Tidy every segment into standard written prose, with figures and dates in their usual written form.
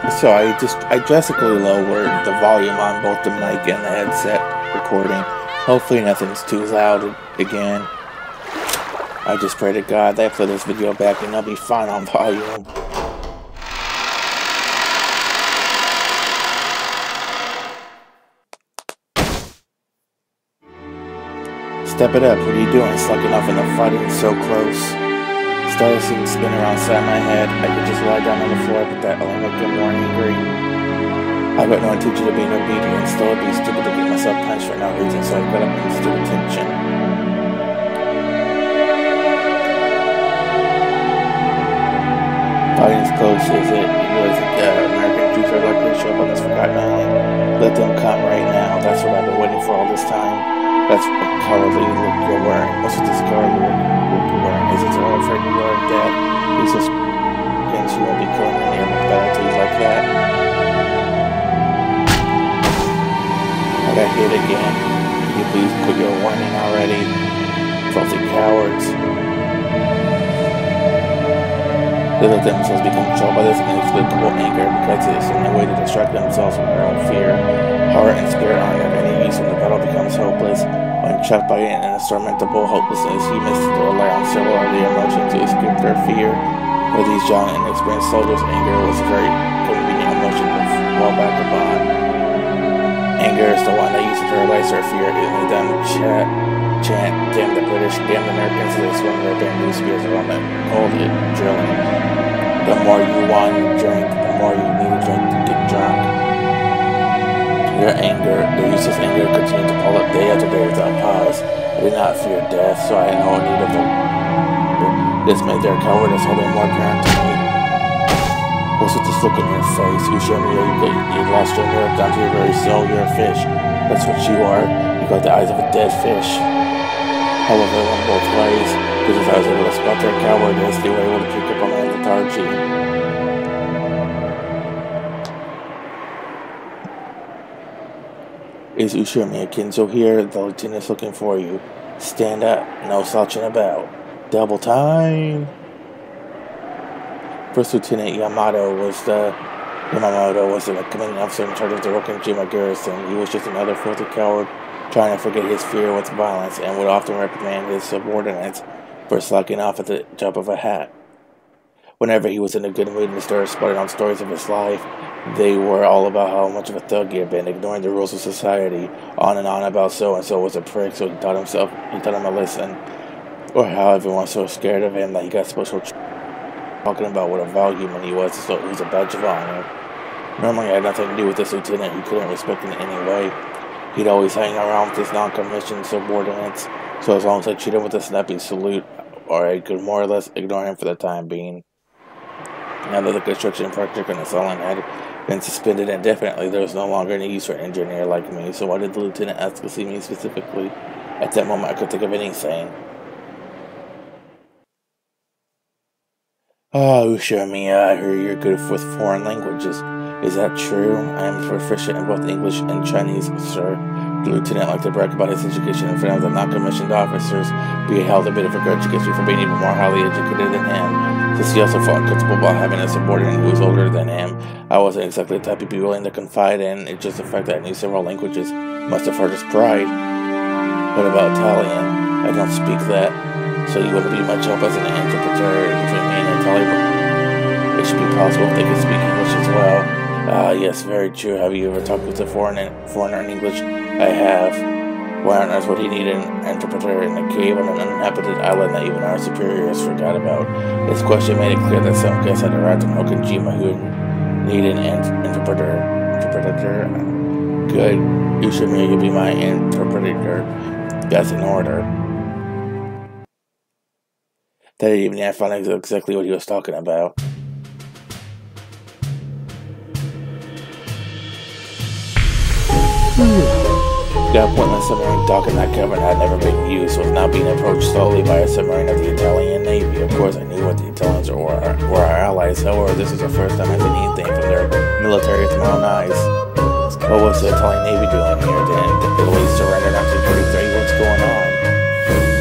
So I drastically lowered the volume on both the mic and the headset recording. Hopefully nothing's too loud again. I just pray to God that I play this video back and I'll be fine on volume. Step it up, what are you doing? Slugging off in the fighting so close. Started seeing spin around inside my head. I could just lie down on the floor, but that only looked more angry. I got no intention of being obedient, still it'd be stupid to get myself punched for no reason, so I got up and stood attention. Fighting as close as it was, the American troops are likely to show up on this forgotten island. Let them come right now. That's what I've been waiting for all this time. That's a cowardly look you're wearing. What's with this cowardly look you're wearing? Is it so afraid you are dead? He's just against you won't be killing any of the battles like that. I got hit again. Can you please quit your whining already? Filthy cowards. They let themselves be controlled by this inexplicable anger because it is the only way to distract themselves from their own fear. Heart and spirit aren't of any use when the battle becomes hopeless. When trapped by an insurmountable hopelessness, humans rely on several of the emotions to escape their fear. For these young and inexperienced soldiers, anger was a very convenient emotion to fall back upon. Anger is the one they use to paralyze their fear, and they then chant, damn the British, damn the Americans, they swing their bamboo spears around them, called it drilling. The more you want to drink, the more you need to drink to get drunk. Their anger, their useless anger, continued to pile up day after day without pause. I did not fear death, so I had no need of them. This made their cowardice all the more apparent to me. What's with this look on your face? You show me you lost your nerve down to your very soul. You're a fish. That's what you are. You got the eyes of a dead fish. However, it went both ways. Because I was able to spot their cowardice, they were able to pick up on my lethargy. Is Ushumi Akinzo here? The lieutenant's looking for you. Stand up. No slouching about. Double time. First Lieutenant Yamamoto was the commanding officer in charge of the Rokenjima garrison. He was just another filthy coward trying to forget his fear with violence and would often reprimand his subordinates for slacking off at the drop of a hat. Whenever he was in a good mood and started spouting on stories of his life, they were all about how much of a thug he had been, ignoring the rules of society, on and on about so-and-so was a prick, so he taught him a lesson. Or how everyone was so scared of him that he got special talking about what a vile human he was, so it was a badge of honor. Normally I had nothing to do with this lieutenant who couldn't respect in any way. He'd always hang around with his non-commissioned subordinates, so as long as I treated him with a snappy salute, or I could more or less ignore him for the time being. Now that the construction project on this island had been suspended indefinitely, there was no longer any use for an engineer like me, so why did the lieutenant ask to see me specifically? At that moment I could think of anything. Oh, Ushumi, I hear you're good with foreign languages. Is that true? I am proficient in both English and Chinese, sir. The lieutenant liked to brag about his education in front of the non-commissioned officers, but he held a bit of a grudge against me for being even more highly educated than him. Since he also felt uncomfortable about having a subordinate who was older than him, I wasn't exactly the type he'd be willing to confide in. It's just the fact that I knew several languages must have hurt his pride. What about Italian? I don't speak that, so you wouldn't be much help as an interpreter between me and Italian. It should be possible if they could speak English as well. Yes, very true. Have you ever talked with a foreigner in English? I have. Why on earth would he need an interpreter in a cave on an uninhabited island that even our superiors forgot about? This question made it clear that some guest had arrived in Rokenjima who needed an interpreter. Good. Ushumi, you'll be my interpreter. That's in order. That evening, I found out exactly what he was talking about. The appointment submarine dock in that cavern had never been used, was now being approached slowly by a submarine of the Italian Navy. Of course, I knew what the Italians were our allies. However, this was the first time I'd seen anything from their military with my own eyes. What was the Italian Navy doing here then? Italy surrendered in 1943. What's going on?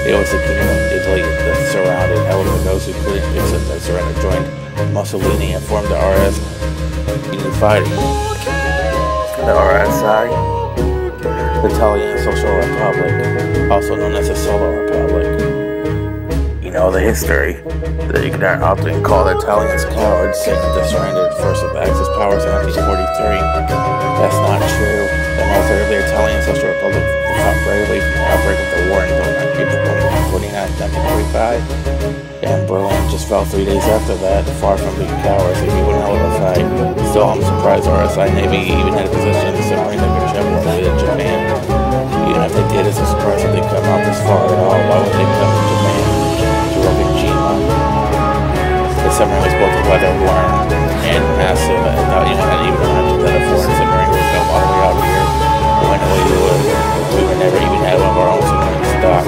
It was the kingdom of Italy that surrounded. However, those who couldn't accept that surrender joined Mussolini and formed the RS continue fighting. The RSI, the Italian Social Republic, also known as the Solo Republic. You know the history. The ignorant often call the Italians cowards, saying that they surrendered first with Axis powers in 1943. That's not true. The most early Italian Social Republic fought bravely from the outbreak of the war in April 29, 1945. And Berlin just fell 3 days after that, far from being cowards. They gave one hell of a fight. Still, I'm surprised RSI Navy even had a position in the submarine that could travel all the way to Japan. Even if they did, it's a surprise that they come out this far at all. Why would they come to Japan? The submarine was both weather-worn and massive. I thought you had even imagined that a foreign submarine would come all the way out here. When we would never even had one of our own submarine stock.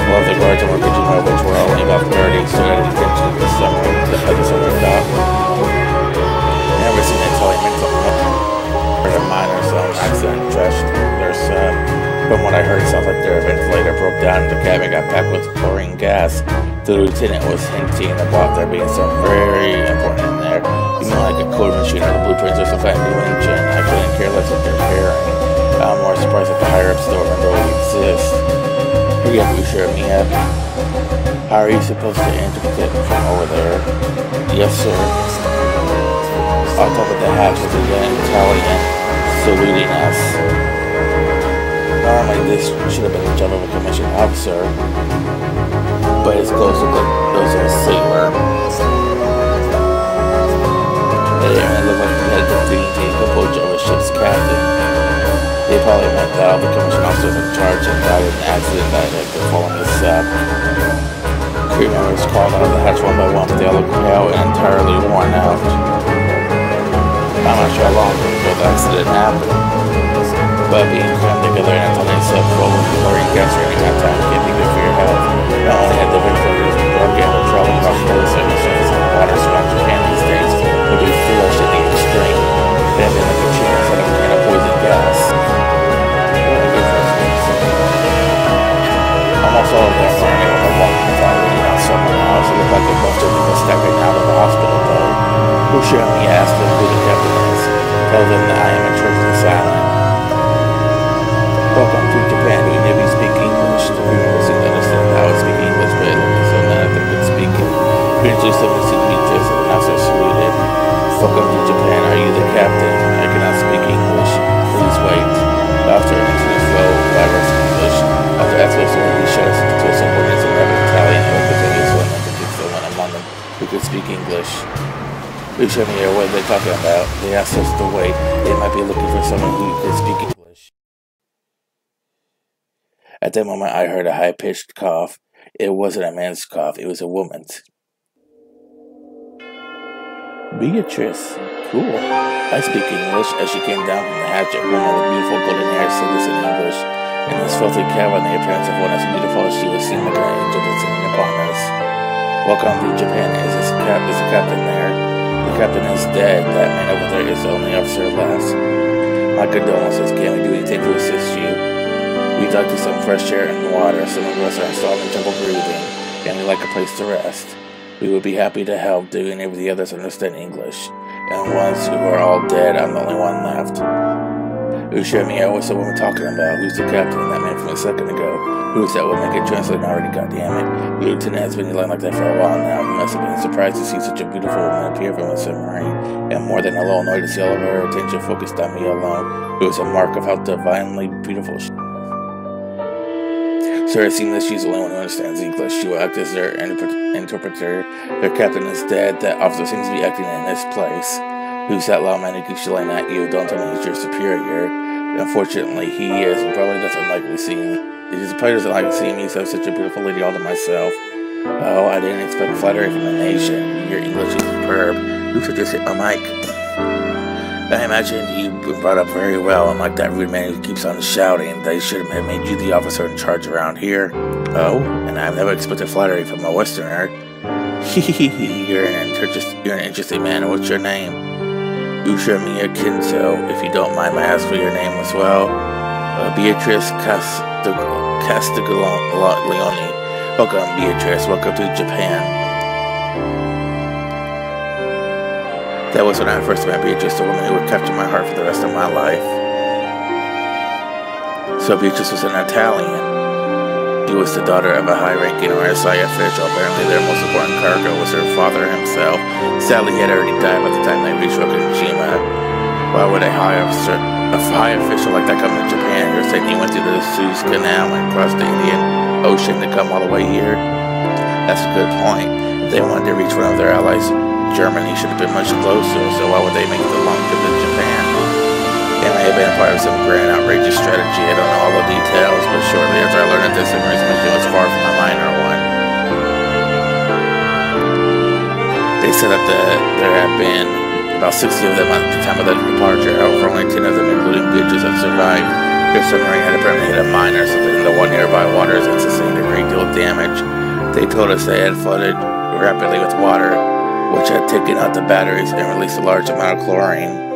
Well, the guards on Virginia, which were only about 30, stood at attention to the submarine at the submarine dock. Never seen an Italian or a mine or some accident trashed their sub. From what I heard, it sounds like their ventilator broke down and the cabin got packed with chlorine gas. The lieutenant was hinting about there being something very important in there. You mean like a code machine or the blueprints or some kind of new engine? I couldn't care less what they're repairing. I'm more surprised that the higher-ups still remember we exist. Hurry up, you sure me up. How are you supposed to interpret from over there? Yes, sir. On top of the hatch was a young Italian saluting us. Normally this should have been the job of a commissioned officer, but his clothes look like those of a sailor. They didn't look like he had the green composure of a ship's captain. They probably meant that all the commissioned officers in charge had died in an accident that had befallen his sub. Crew members crawled out of the hatch one by one, but they all looked pale and entirely worn out. I'm not sure how long before the accident happened, but being crammed together in a tiny sub full of chlorine gas running out of time can't be good for your health. Not only had the ventilators been broken, but traveling across the surface of the water surrounding Japan these days would be foolish in the extreme. They had been like a cheater instead of a can of poison gas. Almost all of them were unable to walk without leaning on someone else. It looked like they must have been staggered out of the hospital though. Who should me ask them who the captain is? Tell them that I am in charge of this island. Welcome to Japan. Do you maybe speak English? The crew members seemed to understand how I would speak English, but it looked as though none of them could speak it. Eventually someone seemed to be dressed and the announcer saluted. Welcome to Japan. Are you the captain? I cannot speak English. Please wait. After answering his low, laborious English, after asking us where he showed us to a subordinates in Arabic Italian, and looked at us and I think still one among them who could speak English. We showed me what they're talking about. They asked us to wait. They might be looking for someone who could speak English. At that moment, I heard a high-pitched cough. It wasn't a man's cough, it was a woman's. Beatrice. Cool. I speak English. As she came down from the hatch, a woman with beautiful golden hair said this in English. In this filthy cabin, the appearance of one as beautiful as she was seen like an angel descending upon us. Welcome to Japan. Is the captain there? The captain is dead. That man over there is the only officer left. My condolences. Can we do anything to assist you? We'd like to some fresh air and water. Some of us are installed in trouble breathing, and we like a place to rest. We would be happy to help. Do any of the others understand English? And ones who are all dead, I'm the only one left. Who showed me what's the woman talking about? Who's the captain? That man from a second ago. Who's that woman? Get translated already, goddammit. The lieutenant has been yelling like that for a while now. He must have been surprised to see such a beautiful woman appear from a submarine, and more than a little annoyed to see all of her attention focused on me alone. It was a mark of how divinely beautiful she was. Sir, it seems that she's the only one who understands English. She will act as their interpreter. Their captain is dead. That officer seems to be acting in this place. Who's that loud man who keeps yelling at you? Don't tell me he's your superior. Unfortunately, he is. He probably doesn't like seeing me, so I have such a beautiful lady all to myself. Oh, I didn't expect flattery from the nation. Your English is superb. Who should just hit my mic? I imagine you've been brought up very well, unlike that rude man who keeps on shouting. They should have made you the officer in charge around here. Oh, and I've never expected flattery from a Westerner. You're an interesting man. What's your name? Ushamiya Kinzo. If you don't mind, may I ask for your name as well? Beatrice Castiglione. Welcome, Beatrice. Welcome to Japan. That was when I first met Beatrice, the woman who would capture my heart for the rest of my life. So Beatrice was an Italian. She was the daughter of a high-ranking RSI official. Apparently their most important cargo was her father himself. Sadly, he had already died by the time they reached Okinawa. Why would a high official like that come to Japan? You're saying he went through the Suez Canal and crossed the Indian Ocean to come all the way here? That's a good point. If they wanted to reach one of their allies, Germany should have been much closer, so why would they make the long trip to Japan? It may have been part of some grand outrageous strategy. I don't know all the details, but shortly after I learned that this submarine mission was far from a minor one. They said that there had been about 60 of them at the time of their departure. However, only 10 of them, including Beatrice, had survived. Their submarine had apparently hit a mine or something in the nearby waters and sustained a great deal of damage. They told us they had flooded rapidly with water, which had taken out the batteries and released a large amount of chlorine.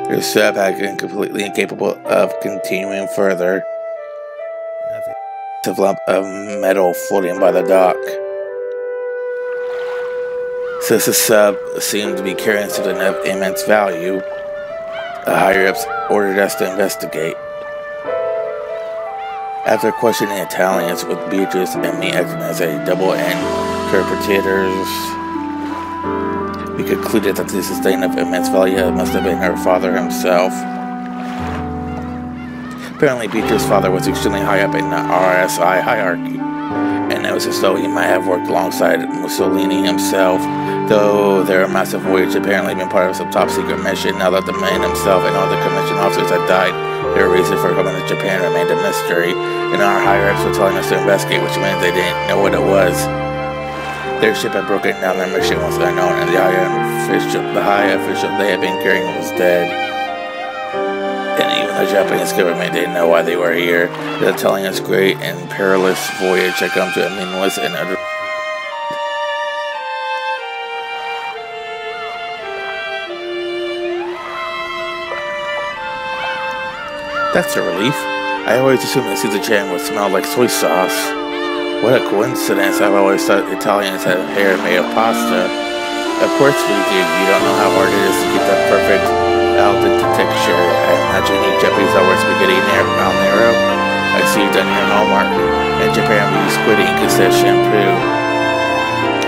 Their sub had been completely incapable of continuing further. A lump of metal floating by the dock. Since the sub seemed to be carrying such an immense value, the higher-ups ordered us to investigate. After questioning Italians with Beatrice and me acting as a double interpreters, we concluded that the sustain of immense value must have been her father himself. Apparently, Beatrice's father was extremely high up in the RSI hierarchy, and it was as though he might have worked alongside Mussolini himself, though their massive voyage had apparently been part of some top-secret mission. Now that the man himself and all the commissioned officers had died, their reason for coming to Japan remained a mystery, and our higher-ups were telling us to investigate, which meant they didn't know what it was. Their ship had broken down, their mission was unknown, and the high official they had been carrying was dead. And even the Japanese government didn't know why they were here. They were telling us great and perilous voyage had come to a meaningless and utter. That's a relief. I always assumed that Caesar Chan would smell like soy sauce. What a coincidence. I've always thought Italians had hair made of pasta. Of course we do. You don't know how hard it is to get that perfect al dente texture. I imagine you Japanese always spaghetti al nero. I see you've done your homework. In Japan we use squid ink instead of shampoo.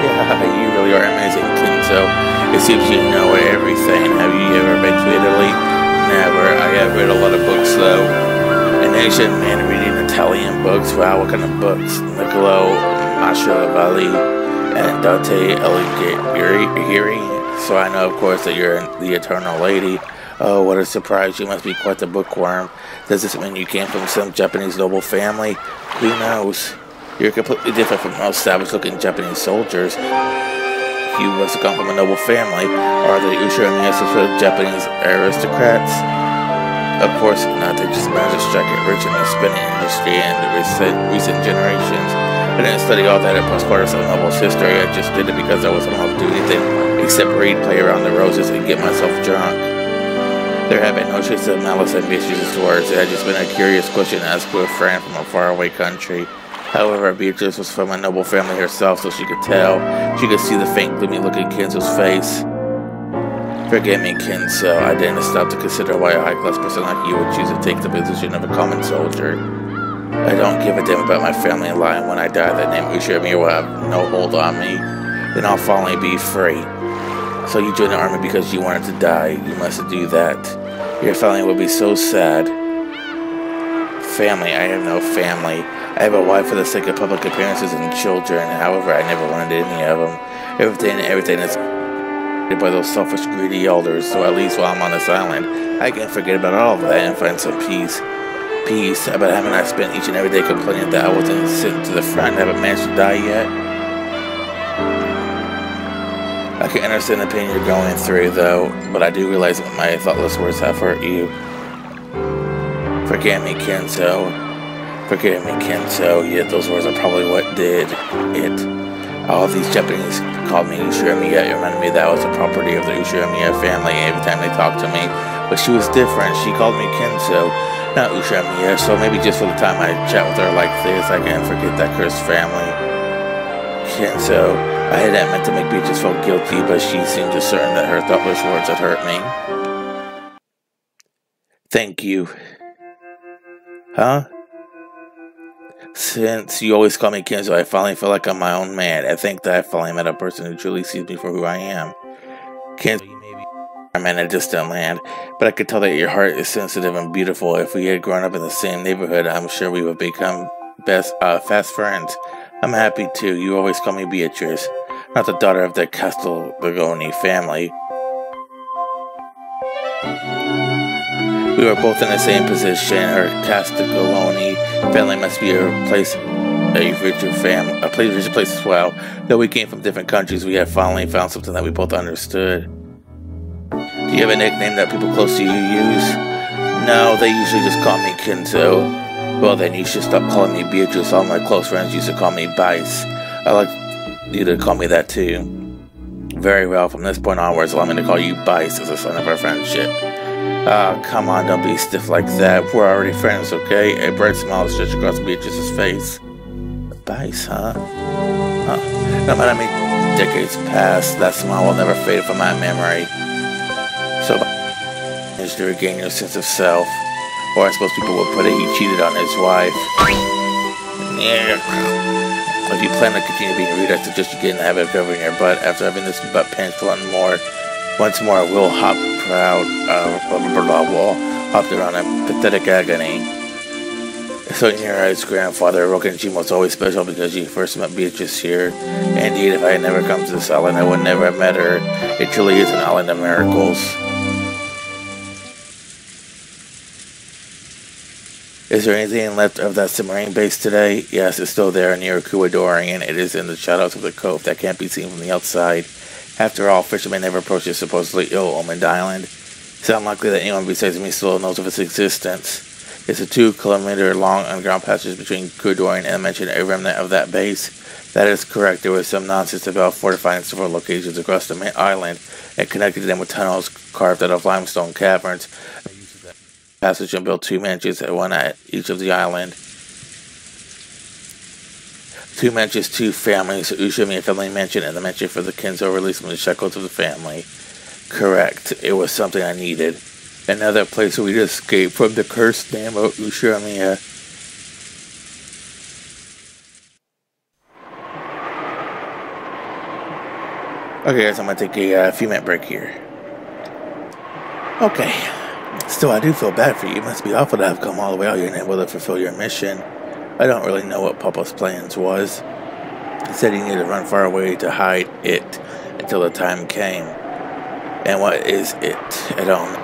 Yeah, you really are amazing, Kinzo. It seems you know everything. Have you ever been to Italy? Never. I have read a lot of books though. An Asian man reading Italian books. Wow, what kind of books? Niccolo Machiavelli and Dante Alighieri. So I know, of course, that you're the Eternal Lady. Oh, what a surprise. You must be quite the bookworm. Does this mean you came from some Japanese noble family? Who knows? You're completely different from most savage-looking Japanese soldiers. You must have come from a noble family. Are the Ushiramiya sort of Japanese aristocrats? Of course not. They just managed to strike it rich in the spinning industry and the recent generations. I didn't study all that. It was part of some noble's history. I just did it because I wasn't allowed to do anything except read, play around the roses, and get myself drunk. There had been no trace of malice and mischievous towards it. It had just been a curious question asked to a friend from a faraway country. However, Beatrice was from a noble family herself, so she could tell. She could see the faint, gloomy look in Kenzo's face. Forgive me, Kenzo. I didn't stop to consider why a high-class person like you would choose to take the position of a common soldier. I don't give a damn about my family line. When I die, the name Ushiramiya will have no hold on me. Then I'll finally be free. So you joined the army because you wanted to die. You must do that. Your family would be so sad. Family? I have no family. I have a wife for the sake of public appearances and children. However, I never wanted any of them. Everything is by those selfish, greedy elders. So at least while I'm on this island, I can forget about all of that and find some peace. Peace. But haven't I spent each and every day complaining that I wasn't sent to the front and haven't managed to die yet? I can understand the pain you're going through, though, but I do realize that my thoughtless words have hurt you. Forgive me, Kenzo. Forgive me, Kenzo. Yet those words are probably what did it. All these Japanese called me Ushiramiya. It reminded me that I was a property of the Ushiramiya family every time they talked to me. But she was different. She called me Kenzo, not Ushiramiya. So maybe just for the time I chat with her like this, I can forget that cursed family. Kenzo, I hadn't meant to make Beatrice feel guilty, but she seemed certain that her thoughtless words had hurt me. Thank you. Huh? Since you always call me Kenzo, I finally feel like I'm my own man. I think that I finally met a person who truly sees me for who I am. Kenzo, you may be I'm in a distant land, but I could tell that your heart is sensitive and beautiful. If we had grown up in the same neighborhood, I'm sure we would become fast friends. I'm happy too. You always call me Beatrice, not the daughter of the Castiglione family. We were both in the same position. Her Castiglione family must be a richer place as well. Though we came from different countries, we had finally found something that we both understood. Do you have a nickname that people close to you use? No, they usually just call me Kenzo. Well then, you should stop calling me Beatrice. All my close friends used to call me Bice. I like you to call me that too. Very well, from this point onwards, allow me to call you Bice as a sign of our friendship. Come on, don't be stiff like that. We're already friends, okay? A bright smile stretched across Beatrice's face. Bice, huh? No matter how many decades pass, that smile will never fade from my memory. So, is to regain your sense of self. Or I suppose people would put it, he cheated on his wife. Yeah. If you plan to continue being rude, I suggest you get in the habit of covering your butt. After having this butt pinch once more, I will hop proud, will hop around in pathetic agony. So in your eyes, grandfather, Rokenjin was always special because you first met Beatrice here. Indeed, if I had never come to this island, I would never have met her. It truly is an island of miracles. Is there anything left of that submarine base today? Yes, it's still there near Kuwadorian. It is in the shadows of the cove that can't be seen from the outside. After all, fishermen never approach this supposedly ill-omened island. It's unlikely that anyone besides me still knows of its existence. It's a 2-kilometer long underground passage between Kuwadorian and mentioned a remnant of that base. That is correct. There was some nonsense about fortifying several locations across the main island and connected them with tunnels carved out of limestone caverns. Passage and built 2 mansions, one at each of the island. 2 mansions, 2 families. Ushimi, a family mansion, and the mansion for the Kenzo released from the shackles of the family. Correct. It was something I needed. Another place where we'd escape from the cursed name of Ushimiya. Okay guys, I'm gonna take a few minute break here. Okay. Still, I do feel bad for you. It must be awful to have come all the way out here and able to fulfill your mission. I don't really know what Papa's plans was. He said he needed to run far away to hide it until the time came. And what is it? I don't know.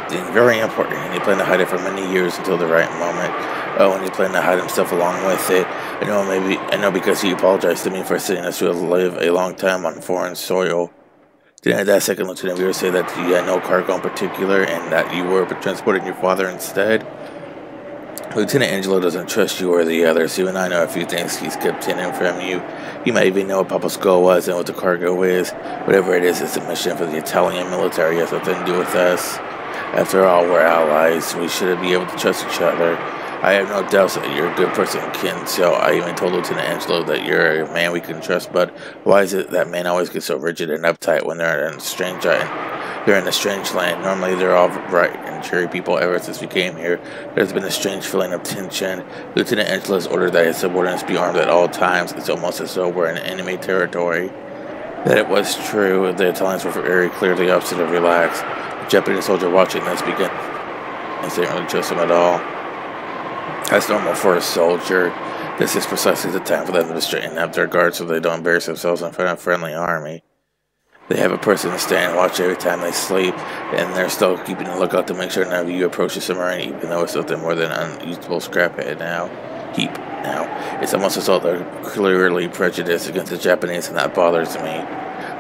It's very important, and he planned to hide it for many years until the right moment. Oh, and he planned to hide himself along with it. I know because he apologized to me for sending us to live a long time on foreign soil. Didn't that second Lieutenant Vera say that you had no cargo in particular and that you were transporting your father instead? Lieutenant Angelo doesn't trust you or the others. Even I know a few things he's kept hidden from you. You might even know what Papa's goal was and what the cargo is. Whatever it is, it's a mission for the Italian military. It has nothing to do with us. After all, we're allies. We should be able to trust each other. I have no doubts that you're a good person, Ken, so I even told Lieutenant Angelo that you're a man we can trust, but why is it that men always get so rigid and uptight when they're in a strange land? Normally they're all bright and cheery people. Ever since we came here, there's been a strange feeling of tension. Lieutenant Angelo has ordered that his subordinates be armed at all times. It's almost as though we're in enemy territory. That it was true. The Italians were very clearly opposite of relaxed. The Japanese soldier watching this began and didn't really trust him at all. That's normal for a soldier. This is precisely the time for them to straighten up their guard so they don't embarrass themselves in front of a friendly army. They have a person to stand and watch every time they sleep, and they're still keeping a lookout to make sure none of you approach the submarine, even though it's nothing more than an unusable scrap heap now. It's almost as though they're clearly prejudiced against the Japanese, and that bothers me.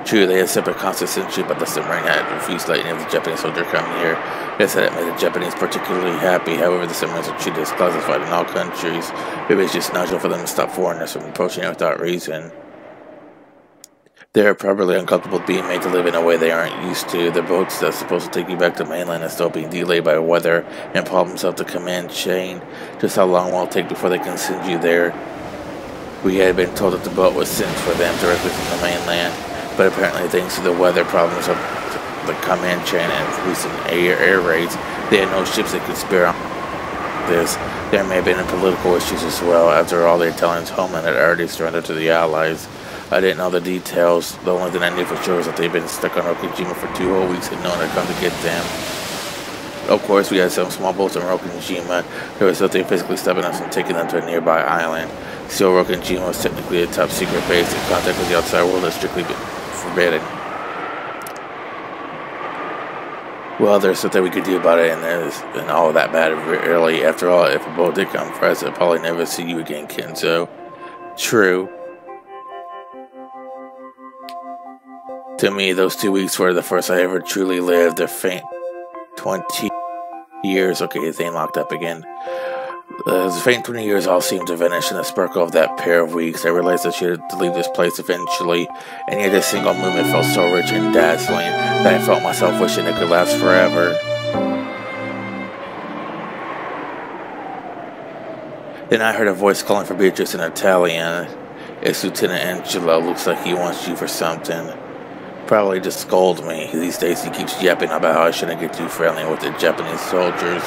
True, they had separate constant sentry, but the submarine had refused to let any of the Japanese soldiers come here. They said it made the Japanese particularly happy. However, the submarines are treated as classified in all countries. Maybe it's just natural for them to stop foreigners from approaching it without reason. They are probably uncomfortable with being made to live in a way they aren't used to. The boats that's supposed to take you back to mainland are still being delayed by weather and problems of the command chain. Just how long will it take before they can send you there? We had been told that the boat was sent for them directly from the mainland, but apparently thanks to the weather problems of the command chain and recent air raids, they had no ships that could spare on this. There may have been political issues as well. After all, the Italians' homeland had already surrendered to the Allies. I didn't know the details. The only thing I knew for sure was that they'd been stuck on Okajima for 2 whole weeks and no one had come to get them. Of course, we had some small boats in Okajima. There was nothing physically stopping us from taking them to a nearby island. Still, Okajima was technically a top secret base, and contact with the outside world is strictly forbidden. Well, there's something we could do about it, and all of that bad really. After all, if a boat did come for us, I'd probably never see you again, Kenzo. True. To me, those 2 weeks were the first I ever truly lived. A faint 20 years. Okay, his name locked up again. The faint 20 years all seemed to vanish in the sparkle of that pair of weeks. I realized that she had to leave this place eventually, and yet this single movement felt so rich and dazzling that I felt myself wishing it could last forever. Then I heard a voice calling for Beatrice in Italian. It's Lieutenant Angelo. Looks like he wants you for something. Probably just scold me. These days he keeps yapping about how I shouldn't get too friendly with the Japanese soldiers.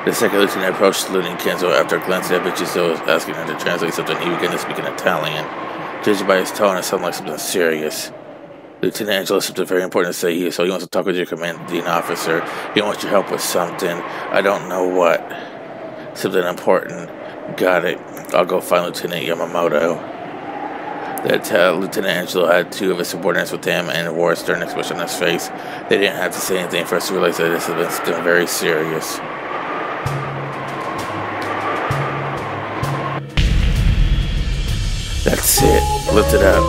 The second lieutenant approached saluting Kenzo after glancing at Beatrice, asking her to translate something. He began to speak in Italian. Judging by his tone, it sounded like something serious. Lieutenant Angelo has something very important to say here, so he wants to talk with your commanding officer. He wants your help with something. I don't know what. Something important. Got it. I'll go find Lieutenant Yamamoto. Lieutenant Angelo had 2 of his subordinates with him and wore a stern expression on his face. They didn't have to say anything for us to realize that this had been something very serious. That's it. Lift it up.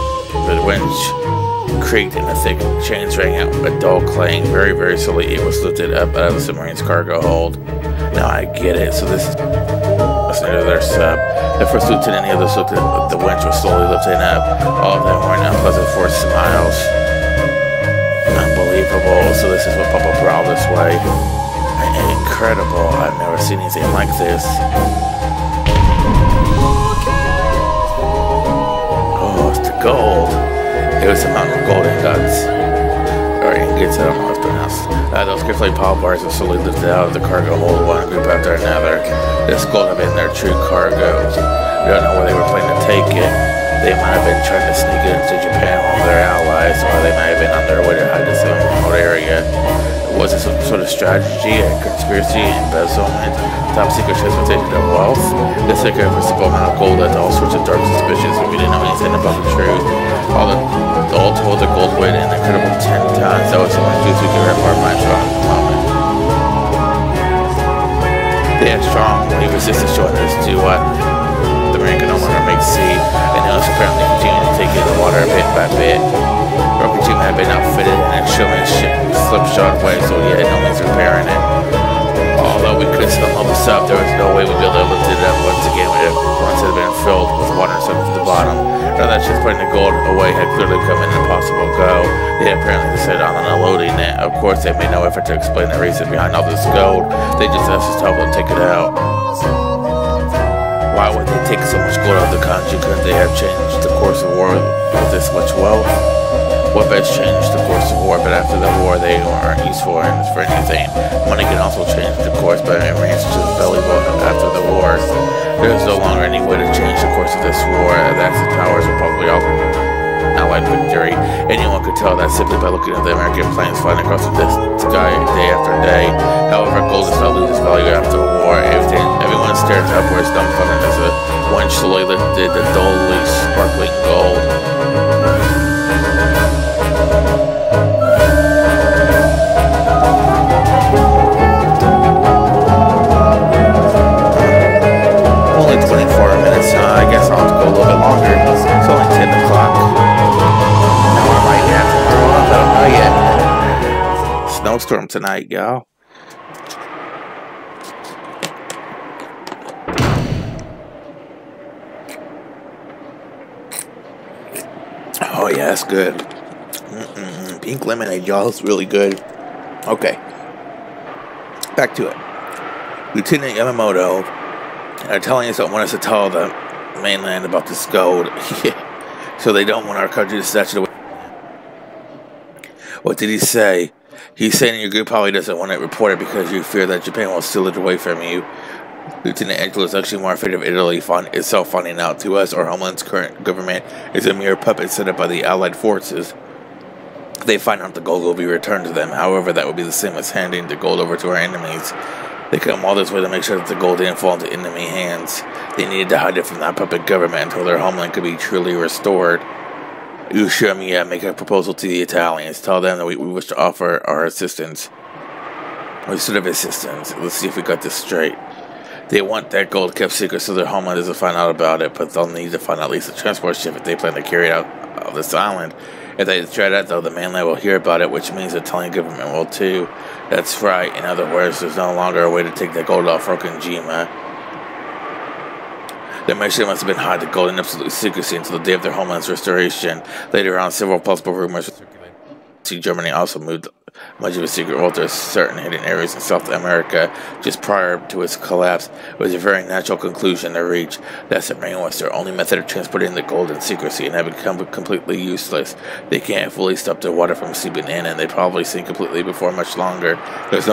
The winch creaked and the thick chains rang out a dull clang. Very, very slowly it was lifted up out of the submarine's cargo hold. Now I get it. So this is to their sub. The first lieutenant and the others looked at the winch was slowly lifting up. All of them were unpleasant forced smiles. Unbelievable. So this is what Papa brought this way. Incredible. I've never seen anything like this. Gold. It was a mountain of gold ingots. Or ingots, I don't know how to pronounce. Those carefully piled bars were slowly lifted out of the cargo hold, one group after another. This gold had been their true cargo. We don't know where they were planning to take it. They might have been trying to sneak it into Japan, one of their allies, or they might have been on their way to hide in some remote area. Was it some sort of strategy, a conspiracy, embezzlement, top secret transportation of wealth? This like a principal amount of gold led to all sorts of dark suspicions, but we didn't know anything about the truth. All told, the gold weighed an incredible 10 tons. That was so much juice we could wrap our minds around at the moment. They had strongly resisted showing this to what the marine could no longer make sea, and it was apparently continuing to take in the water bit by bit. Okajima had been outfitted and had shown his ship slipshod way, so he had no means of repairing it. Although we could still level this up, there was no way we'd be able to lift it up once again once it had been filled with water and sunk to the bottom. Now that ship putting the gold away had clearly become an impossible go. They had apparently decided on an unloading net. Of course, they made no effort to explain the reason behind all this gold. They just asked us to help them take it out. Why would they take so much gold out of the country? Couldn't they have changed the course of war with this much wealth? Weapons changed the course of war, but after the war they weren't useful for anything. Money can also change the course, but it remains just valuable after the war. There is no longer any way to change the course of this war. The Axis powers were probably all Allied victory. Anyone could tell that simply by looking at the American planes flying across the sky day after day. However, gold does not lose its value after the war. Everyone stared upwards, dumbfounded as the winch slowly lifted the dully sparkling gold. Only 24 minutes, I guess I'll have to go a little bit longer. It's only 10 o'clock. Now I might have tomorrow off, I don't know yet. Snowstorm tonight, y'all. Oh yeah, that's good. Pink lemonade, y'all, it's really good. Okay, back to it. Lieutenant Yamamoto are telling us that want us to tell them mainland about this gold. So they don't want our country to snatch it away. What did he say? He's saying your group probably doesn't want it reported because you fear that Japan will steal it away from you. Lieutenant Angelo is actually more afraid of Italy itself finding out. To us, our homeland's current government is a mere puppet set up by the Allied forces. If they find out the gold will be returned to them. However, that would be the same as handing the gold over to our enemies. They come all this way to make sure that the gold didn't fall into enemy hands. They needed to hide it from that puppet government until their homeland could be truly restored. Umineko, make a proposal to the Italians. Tell them that we wish to offer our assistance. What sort of assistance? Let's see if we got this straight. They want that gold kept secret so their homeland doesn't find out about it, but they'll need to find out at least a transport ship if they plan to carry it out of this island. If they try that, though, the mainland will hear about it, which means the Italian government will too. That's right. In other words, there's no longer a way to take that gold off Okajima. Their mission must have been hide the gold in absolute secrecy until the day of their homeland's restoration. Later on, several possible rumors circulated. Germany also moved much of its secret wealth to certain hidden areas in South America just prior to its collapse. It was a very natural conclusion to reach that submarine was their only method of transporting the gold in secrecy and had become completely useless. They can't fully stop the water from seeping in, and they'd probably sink completely before much longer. There's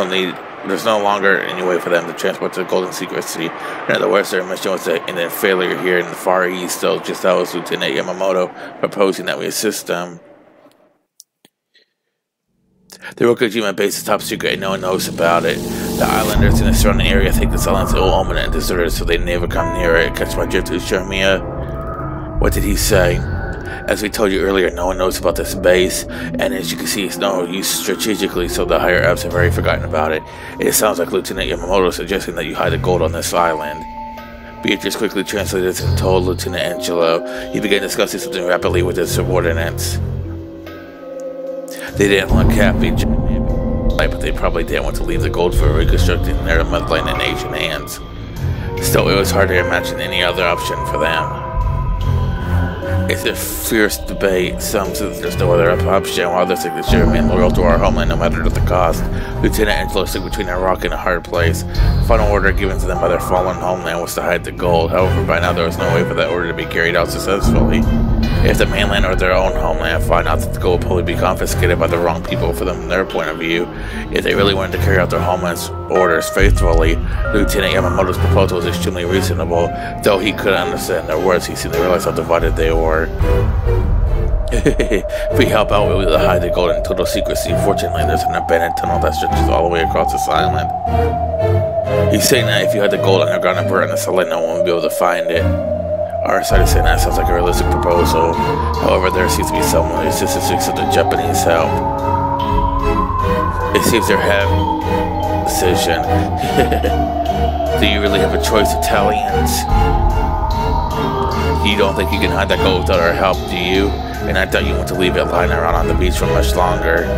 no longer any way for them to transport the gold in secrecy. In other words, their mission was to end in failure here in the Far East, so just that was Lieutenant Yamamoto proposing that we assist them. The Okajima base is top secret and no one knows about it. The islanders in the surrounding area think this island's ill omened and deserted, so they never come near it. Catch my drift, Umineko? What did he say? As we told you earlier, no one knows about this base, and as you can see, it's no use strategically, so the higher-ups have already forgotten about it. It sounds like Lieutenant Yamamoto suggesting that you hide the gold on this island. Beatrice quickly translated this and told Lieutenant Angelo. He began discussing something rapidly with his subordinates. They didn't look happy, but they probably didn't want to leave the gold for reconstructing their mudline in Asian hands. Still, it was hard to imagine any other option for them. It's a fierce debate. Some say there's no other option, while others think they should remain loyal to our homeland no matter the cost. Lieutenant Angelo stood between a rock and a hard place. The final order given to them by their fallen homeland was to hide the gold. However, by now there was no way for that order to be carried out successfully. If the mainland or their own homeland find out that the gold will probably be confiscated by the wrong people from their point of view, if they really wanted to carry out their homeland's orders faithfully, Lieutenant Yamamoto's proposal was extremely reasonable. Though he couldn't understand their words, he seemed to realize how divided they were. If we help out, we will hide the gold in total secrecy. Fortunately, there's an abandoned tunnel that stretches all the way across this island. He's saying that if you had the gold underground and burn this island, no one would be able to find it. Our side is saying that sounds like a realistic proposal. However, there seems to be someone who's just to accept the Japanese help. It seems they're having a decision. Do you really have a choice, Italians? You don't think you can hide that gold without our help, do you? And I thought you want to leave it lying around on the beach for much longer.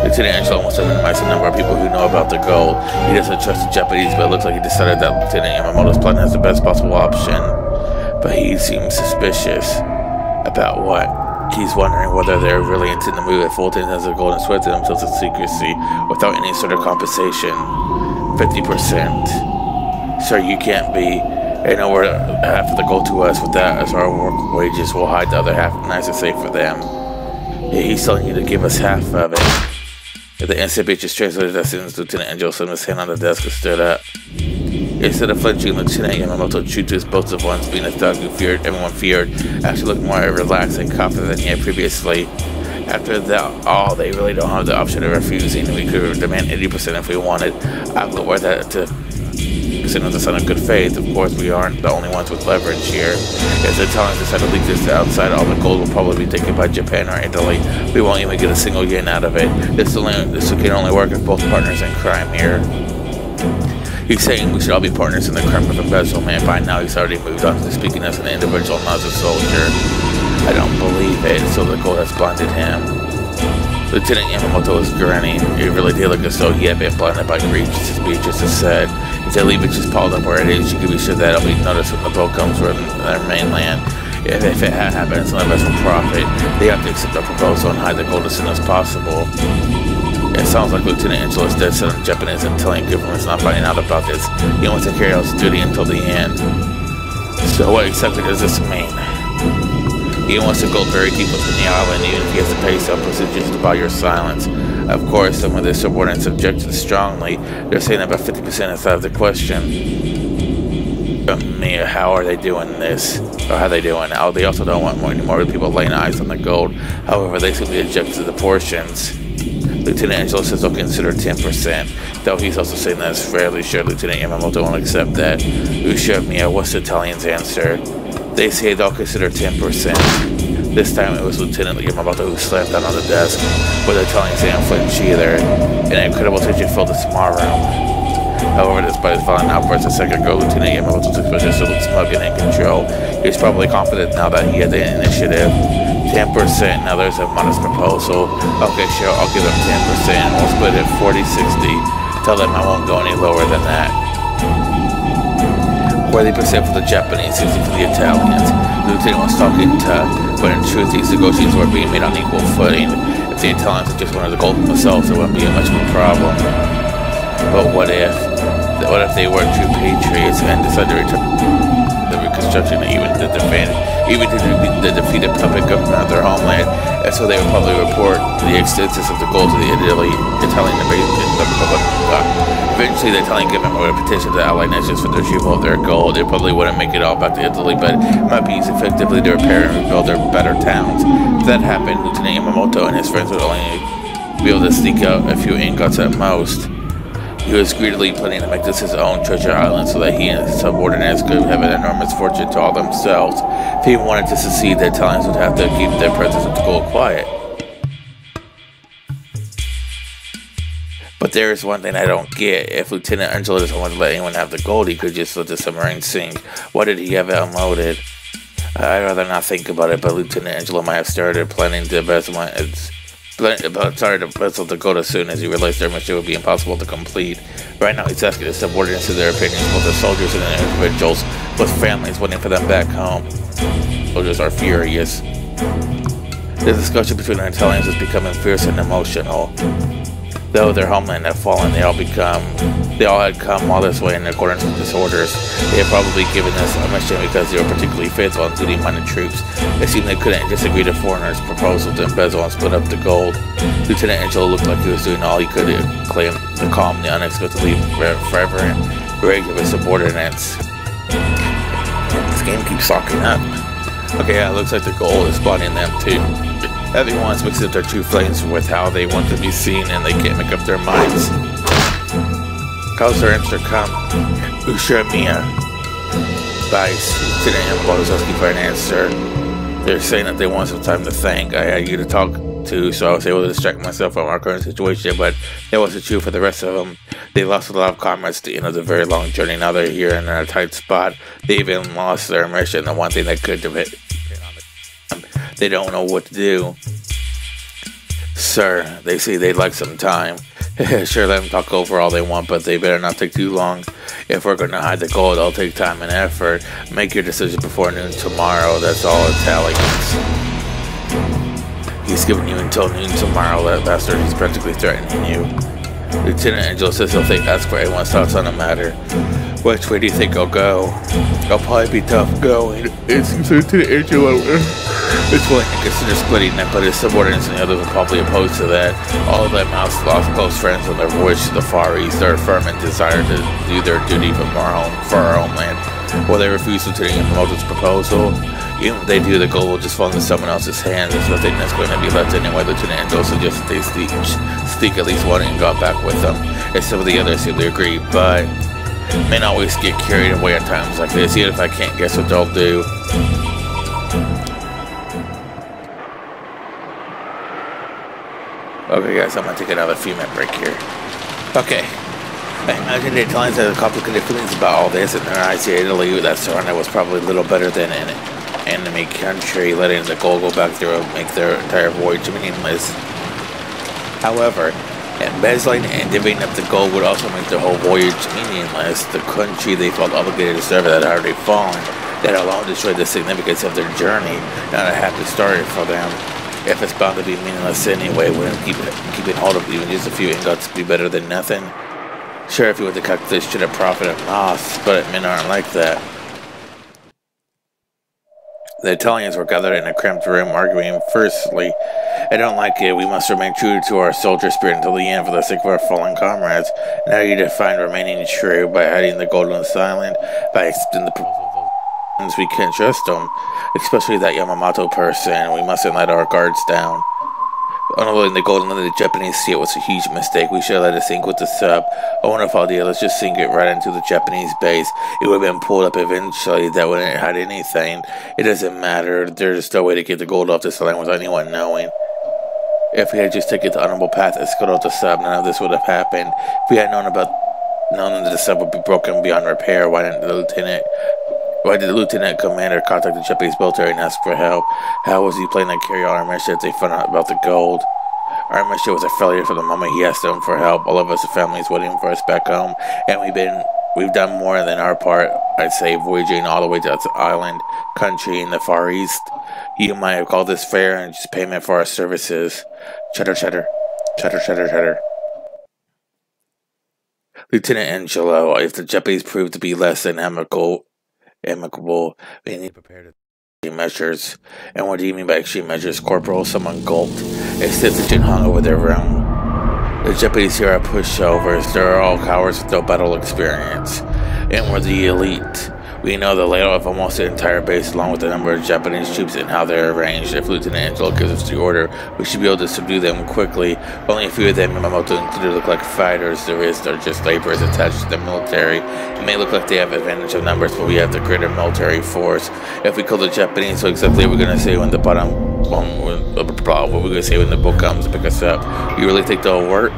Lieutenant Angelo wants to minimize the number of people who know about the gold. He doesn't trust the Japanese, but it looks like he decided that Lieutenant Yamamoto's plan has the best possible option. But he seems suspicious. About what? He's wondering whether they're really intending to move at full tons of gold and sweat to themselves in secrecy without any sort of compensation. 50%. Sir, you can't be. They know we're half of the gold to us. With that as our work wages, we'll hide the other half. Nice and safe for them. He's telling you to give us half of it. At the instant Beatrice translated that sentence, Lieutenant Angelo set his hand on the desk and stood up. Instead of flinching, Lieutenant Yamamoto, true to his boast of once being a thug who everyone feared, actually looked more relaxed and confident than he had previously. After that, they really don't have the option of refusing. We could demand 80% if we wanted. I would aware that to percent of the sign of good faith. Of course, we aren't the only ones with leverage here. If the Italians decide to leak this to outside, all the gold will probably be taken by Japan or Italy. We won't even get a single yen out of it. This can only work if both partners in crime here. He's saying we should all be partners in the crime of embezzlement. By now, he's already moved on to speaking as an individual, not as a soldier. I don't believe it, so the gold has blinded him. Lieutenant Yamamoto was grinning. It really did look as though he had been blinded by greed, just as Beatrice has said. If they leave it just piled up where it is, you can be sure that it'll be noticed when the boat comes from their mainland. If it happens, none of us will profit. They have to accept our proposal and hide the gold as soon as possible. It sounds like Lieutenant Angelo is dead set on Japanese and Italian governments not finding out about this. He wants to carry out his duty until the end. So what exactly does this mean? He wants to go very deep within the island, even if he has to pay some percentage to buy your silence. Of course, some of the subordinates objected strongly. They're saying about 50% is out of the question. Mia, how are they doing this? Or how are they doing? Oh, they also don't want any more people laying eyes on the gold. However, they simply object to the portions. Lieutenant Angelo says they'll consider 10%, though he's also saying that it's fairly sure Lieutenant Yamamoto won't accept that. Usha, Mia, what's the Italian's answer? They say they'll consider 10%. This time it was Lieutenant Yamamoto who slammed down on the desk, but the Italians didn't flinch either. An incredible tension filled the small room. However, despite his violent outburst a second ago, Lieutenant Yamamoto's expression still looked smug and in control. He was probably confident now that he had the initiative. 10%, now there's a modest proposal. Okay, sure, I'll give them 10%, and we'll split it 40-60. Tell them I won't go any lower than that. 40% for the Japanese, 60% for the Italians. The lieutenant was talking tough, but in truth, these negotiations were being made on equal footing. If the Italians had just wanted the gold themselves, it wouldn't be much of a problem. But what if they were true patriots and decided to return the reconstruction, even to the defeated puppet government of their homeland, and so they would probably report the extensions of the gold to the Italian invasion of the Republic. Eventually, the Italian government would petition the Allied nations for the retrieval of their gold. It probably wouldn't make it all back to Italy, but it might be used effectively to repair and rebuild their better towns. If that happened, Lieutenant Yamamoto and his friends would only be able to sneak out a few ingots at most. He was greedily planning to make this his own treasure island so that he and his subordinates could have an enormous fortune to all themselves. If he wanted to succeed, the Italians would have to keep their presence of the gold quiet. But there is one thing I don't get. If Lieutenant Angelo doesn't want to let anyone have the gold, he could just let the submarine sink. Why did he have it unloaded? I'd rather not think about it, but Lieutenant Angelo might have started planning to embezzle the gold as soon as he realized their mission would be impossible to complete. Right now, he's asking his subordinates to their opinions, both the soldiers and the individuals with families waiting for them back home. Soldiers are furious. The discussion between the Italians is becoming fierce and emotional. Though their homeland had fallen, they all had come all this way in accordance with his orders. They had probably given this a mission because they were particularly faithful and duty-minded troops. It seemed they couldn't disagree to foreigners' proposal to embezzle and split up the gold. Lieutenant Angelo looked like he was doing all he could to calm the unexpectedly fervent rage of his subordinates. This game keeps sucking up. Okay, yeah, it looks like the gold is spotting them too. Everyone's mixed up their true flames with how they want to be seen, and they can't make up their minds. How's their answer come? Usha, Mia. Vice, Lieutenant Yamamoto is asking for an answer. They're saying that they want some time to think. I had you to talk to, so I was able to distract myself from our current situation, but that wasn't true for the rest of them. They lost a lot of comrades at the end of the very long journey. Now they're here in a tight spot. They even lost their mission, the one thing that could have hit. They don't know what to do. Sir, they say they'd like some time. Sure, let them talk over all they want, but they better not take too long. If we're going to hide the gold, it'll take time and effort. Make your decision before noon tomorrow. That's all Italians. He's giving you until noon tomorrow, that bastard. He's practically threatening you. Lieutenant Angelo says he'll ask for everyone's thoughts on the matter. Which way do you think I'll go? I'll probably be tough going. It seems Lieutenant Angelo is willing to consider splitting it, but his subordinates and the others are probably opposed to that. All of them have lost close friends on their voyage to the Far East. They're firm and desire to do their duty for our homeland. Will they refuse Lieutenant Yamamoto's proposal? Even if they do, the gold will just fall into someone else's hands. There's nothing that's going to be left anyway. Lieutenant Angelo suggests they sneak at least one and got back with them. And some of the others seem to agree, but men always get carried away at times like this, even if I can't guess what they'll do. Okay guys, I'm gonna take another few minute break here. Okay. I imagine the Italians had complicated feelings about all this, and their eyes to Italy that surrounded was probably a little better than an enemy country, letting the gold go back through and make their entire voyage meaningless. However, embezzling and divvying up the gold would also make the whole voyage meaningless. The country they felt obligated to serve had already fallen. That alone destroyed the significance of their journey, not a happy story for them. If it's bound to be meaningless anyway, wouldn't keeping hold of even just a few ingots be better than nothing? Sure, if you were to calculate should have profit and loss, but men aren't like that. The Italians were gathered in a cramped room, arguing fiercely. I don't like it. We must remain true to our soldier spirit until the end for the sake of our fallen comrades. Now you define remaining true by hiding the gold on this island, by accepting the proposals. We can't trust them, especially that Yamamoto person. We mustn't let our guards down. Unloading the gold and letting the Japanese see it was a huge mistake. We should have let it sink with the sub. I wonder if let's just sink it right into the Japanese base. It would have been pulled up eventually. That wouldn't have had anything. It doesn't matter. There's no way to get the gold off this island without anyone knowing. If we had just taken the honorable path and scuttled off the sub, none of this would have happened. If we had known that the sub would be broken beyond repair, why did the lieutenant commander contact the Japanese military and ask for help? How was he planning to carry on our mission if they found out about the gold? Our mission was a failure from the moment he asked them for help. All of us, the families, waiting for us back home, and we've done more than our part. I'd say voyaging all the way to the island country in the Far East. You might have called this fair and just payment for our services. Cheddar, cheddar, cheddar, cheddar, cheddar. Lieutenant Angelo, if the Japanese prove to be less than amicable, we need to prepare to measures. And what do you mean by extreme measures, Corporal? Someone gulped. A citizen hung over their room. The Japanese here are pushovers. They're all cowards with no battle experience. And we're the elite. We know the layout of almost the entire base, along with the number of Japanese troops and how they're arranged. If Lieutenant Angelo gives us the order, we should be able to subdue them quickly. Only a few of them, Yamamoto included, look like fighters. The rest are just laborers attached to the military. It may look like they have advantage of numbers, but we have the greater military force. If we kill the Japanese, so exactly what we're going to say when the what we're going to say when the boat comes to pick us up. You really think they'll work?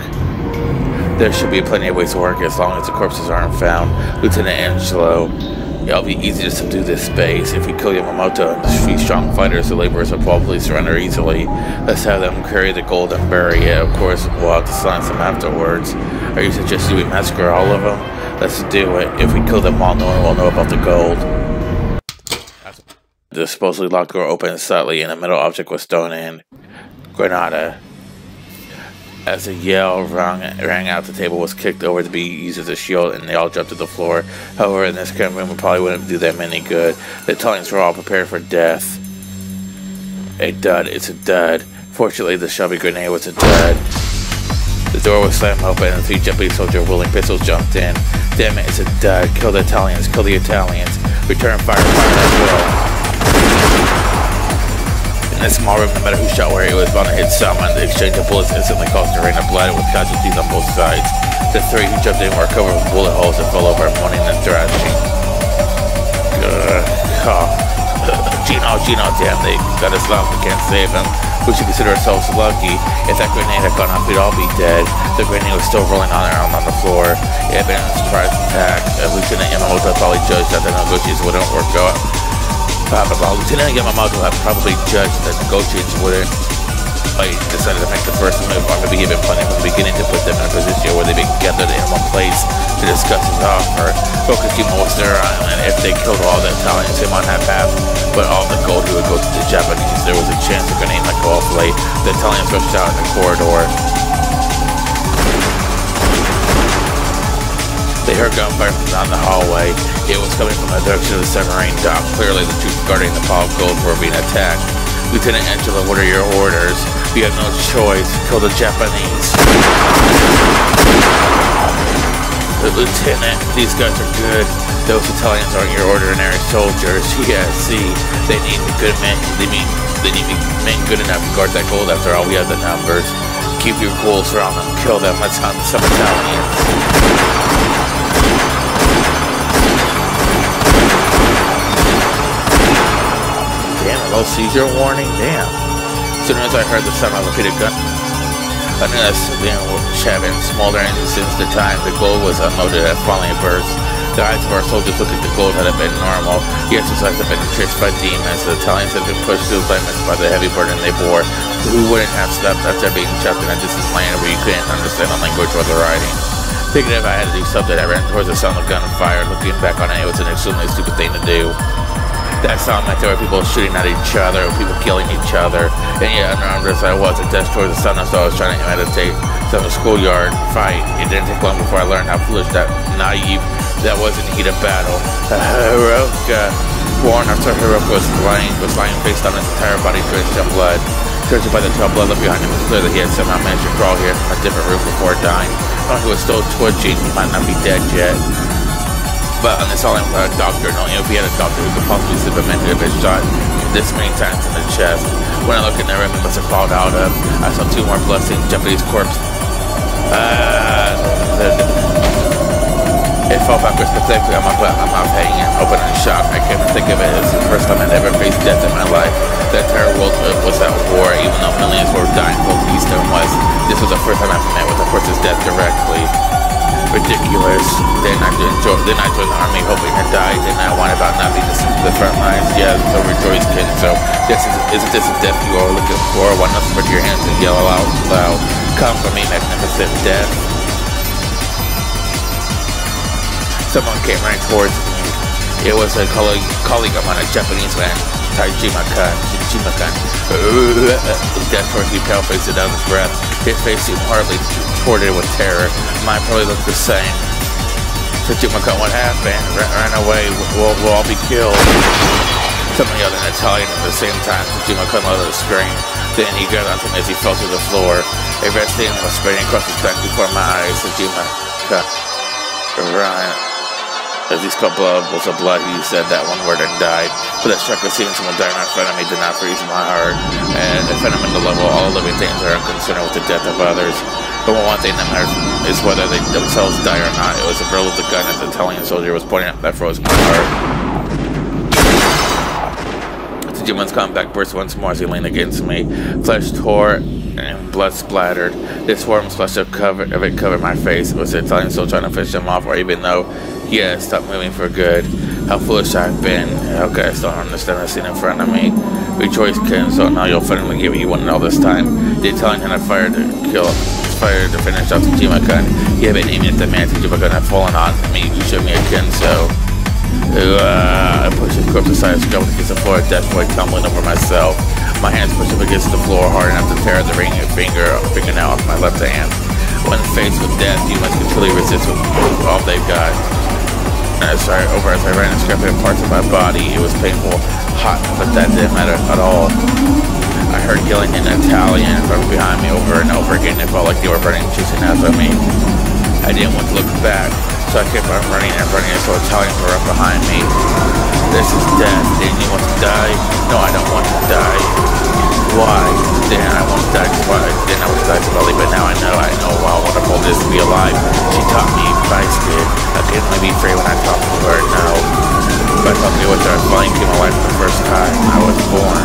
There should be plenty of ways to work as long as the corpses aren't found. Lieutenant Angelo, it'll be easy to subdue this base. If we kill Yamamoto and the few strong fighters, the laborers will probably surrender easily. Let's have them carry the gold and bury it. Of course, we'll have to silence them afterwards. Are you suggesting we massacre all of them? Let's do it. If we kill them all, no one will know about the gold. The supposedly locked door opened slightly, and a metal object was thrown in. Granada. As a yell rang out, the table was kicked over to be used as a shield, and they all jumped to the floor. However, in this kind of room, it probably wouldn't do them any good. The Italians were all prepared for death. A dud. It's a dud. Fortunately, the shelby grenade was a dud. The door was slammed open, and 3 Japanese soldiers with willing pistols jumped in. Damn it, it's a dud. Kill the Italians. Kill the Italians. Return fire at will. In this small room, no matter who shot where, it was bound to hit someone. The exchange of bullets instantly caused a rain of blood with casualties on both sides. The 3 who jumped in were covered with bullet holes and fell over, moaning and thrashing. Gino, damn, they got us lost. We can't save him. We should consider ourselves lucky. If that grenade had gone off, we'd all be dead. The grenade was still rolling around on the floor. It had been a surprise attack. Lieutenant Yamamoto probably judged that the negotiations wouldn't work out. Lieutenant Yamamoto had probably judged that negotiations wouldn't. He decided to make the first move. Or maybe he had been planning from the beginning to put them in a position where they'd be gathered in one place to discuss his offer. Focusing most their island. If they killed all the Italians, they might have half, but all the gold would go to the Japanese. There was a chance the grenade might go off late. The Italians rushed out in the corridor. They heard gunfire from down the hallway. It was coming from the direction of the submarine dock. Clearly, the troops guarding the pile of gold were being attacked. Lieutenant Angelo, what are your orders? We have no choice. Kill the Japanese. Lieutenant, these guys are good. Those Italians aren't your ordinary soldiers. Yeah, see, they need good men. They need men good enough to guard that gold. After all, we have the numbers. Keep your ghouls around them. Kill them. Let's hunt some Italians. Damn, a low seizure warning? Damn. As soon as I heard the sound of a repeated gun, I knew that civilian had been smoldering since the time the gold was unloaded and finally burst. The eyes of our soldiers looked at the gold had been normal. The exercise had been enriched by demons. The Italians had been pushed to the limits by the heavy burden they bore. Who wouldn't have stopped after being trapped in a distant land where you couldn't understand the language or the writing? Thinking if I had to do something, I ran towards the sound of gunfire. Looking back on it was an extremely stupid thing to do. That sound meant there were people shooting at each other, people killing each other, and yet unarmed as I was, I dashed towards the sun, so I was trying to imitate some schoolyard fight. It didn't take long before I learned how foolish that naive That was in the heat of battle. Hiroka, born after Hiroka was lying face down, his entire body drenched in blood. Judging by the trail blood left behind him, it was clear that he had somehow managed to crawl here from a different room before dying. He was still twitching, he might not be dead yet. But on this all I'm without a doctor, knowing if he had a doctor who could possibly slip him into a bit shot this many times in the chest. When I looked in the room, he must have crawled out of. I saw 2 more bloodstained Japanese corpses. It fell backwards pathetically on my butt, my mouth hanging open in shock. I can't even think of it as the first time I'd ever faced death in my life. The entire world was at war, even though millions were dying both east and west. This was the first time I met with a person's death directly. Ridiculous. Then I joined the army hoping to die. Then I whine about not being the front lines. Yeah, so rejoice, kid. So isn't this a death you are looking for? Why not spread your hands and yell out loud? Come for me, magnificent death. Someone came right towards me. It was a colleague of mine, a Japanese man, Tajima-kun. Death towards me, pale-faced and out of his breath. His face seemed horribly contorted with terror. Mine probably looked the same. Tajima-kun, what happened? Ran away. We'll all be killed. Someone yelled in Italian at the same time. Tajima-kun let out a scream. Then he grabbed onto me as he fell to the floor. A red stain was spreading across his back before my eyes. Tajima-kun ran. As he spilled bubbles of blood, he said that one word and died. But that shock of seeing someone die right in front of me did not freeze my heart. And at fundamental level, all living things are concerned with the death of others. But one thing that matters is whether they themselves die or not. It was the barrel of the gun that the Italian soldier was pointing at that froze my heart. Tajima's comeback burst once more as he leaned against me. Flesh tore and blood splattered. This warm splash of it covered my face. Was the Italian still trying to finish him off, or even though he had stopped moving for good? How foolish I've been. How could I still understand the scene in front of me? Rejoice, Ken, so now you'll finally give me you want all this time. The Italian had fired to finish off Tajima-kun. He had been aiming at the man Tajima-kun had fallen on me. You showed me a Kenso. I pushed his corpse aside and scrubbed against the floor, death boy tumbling over myself. My hands pushed up against the floor hard enough to tear the ring fingernail off my left hand. When faced with death, humans can truly resist with all they've got. As I ran and scraped at parts of my body, it was painful, hot, but that didn't matter at all. I heard yelling in Italian from behind me over and over again. It felt like they were running, chasing after me. I didn't want to look back, so I kept on running and running until Italians were up behind me. This is death. Didn't you want to die? No, I don't want to die. Why? Then I want to die slowly, but now I know how wonderful it is to be alive. She taught me, Christ did. I can only be free when I talk to her, no. But I thought me with her, I finally came alive for the first time. I was born.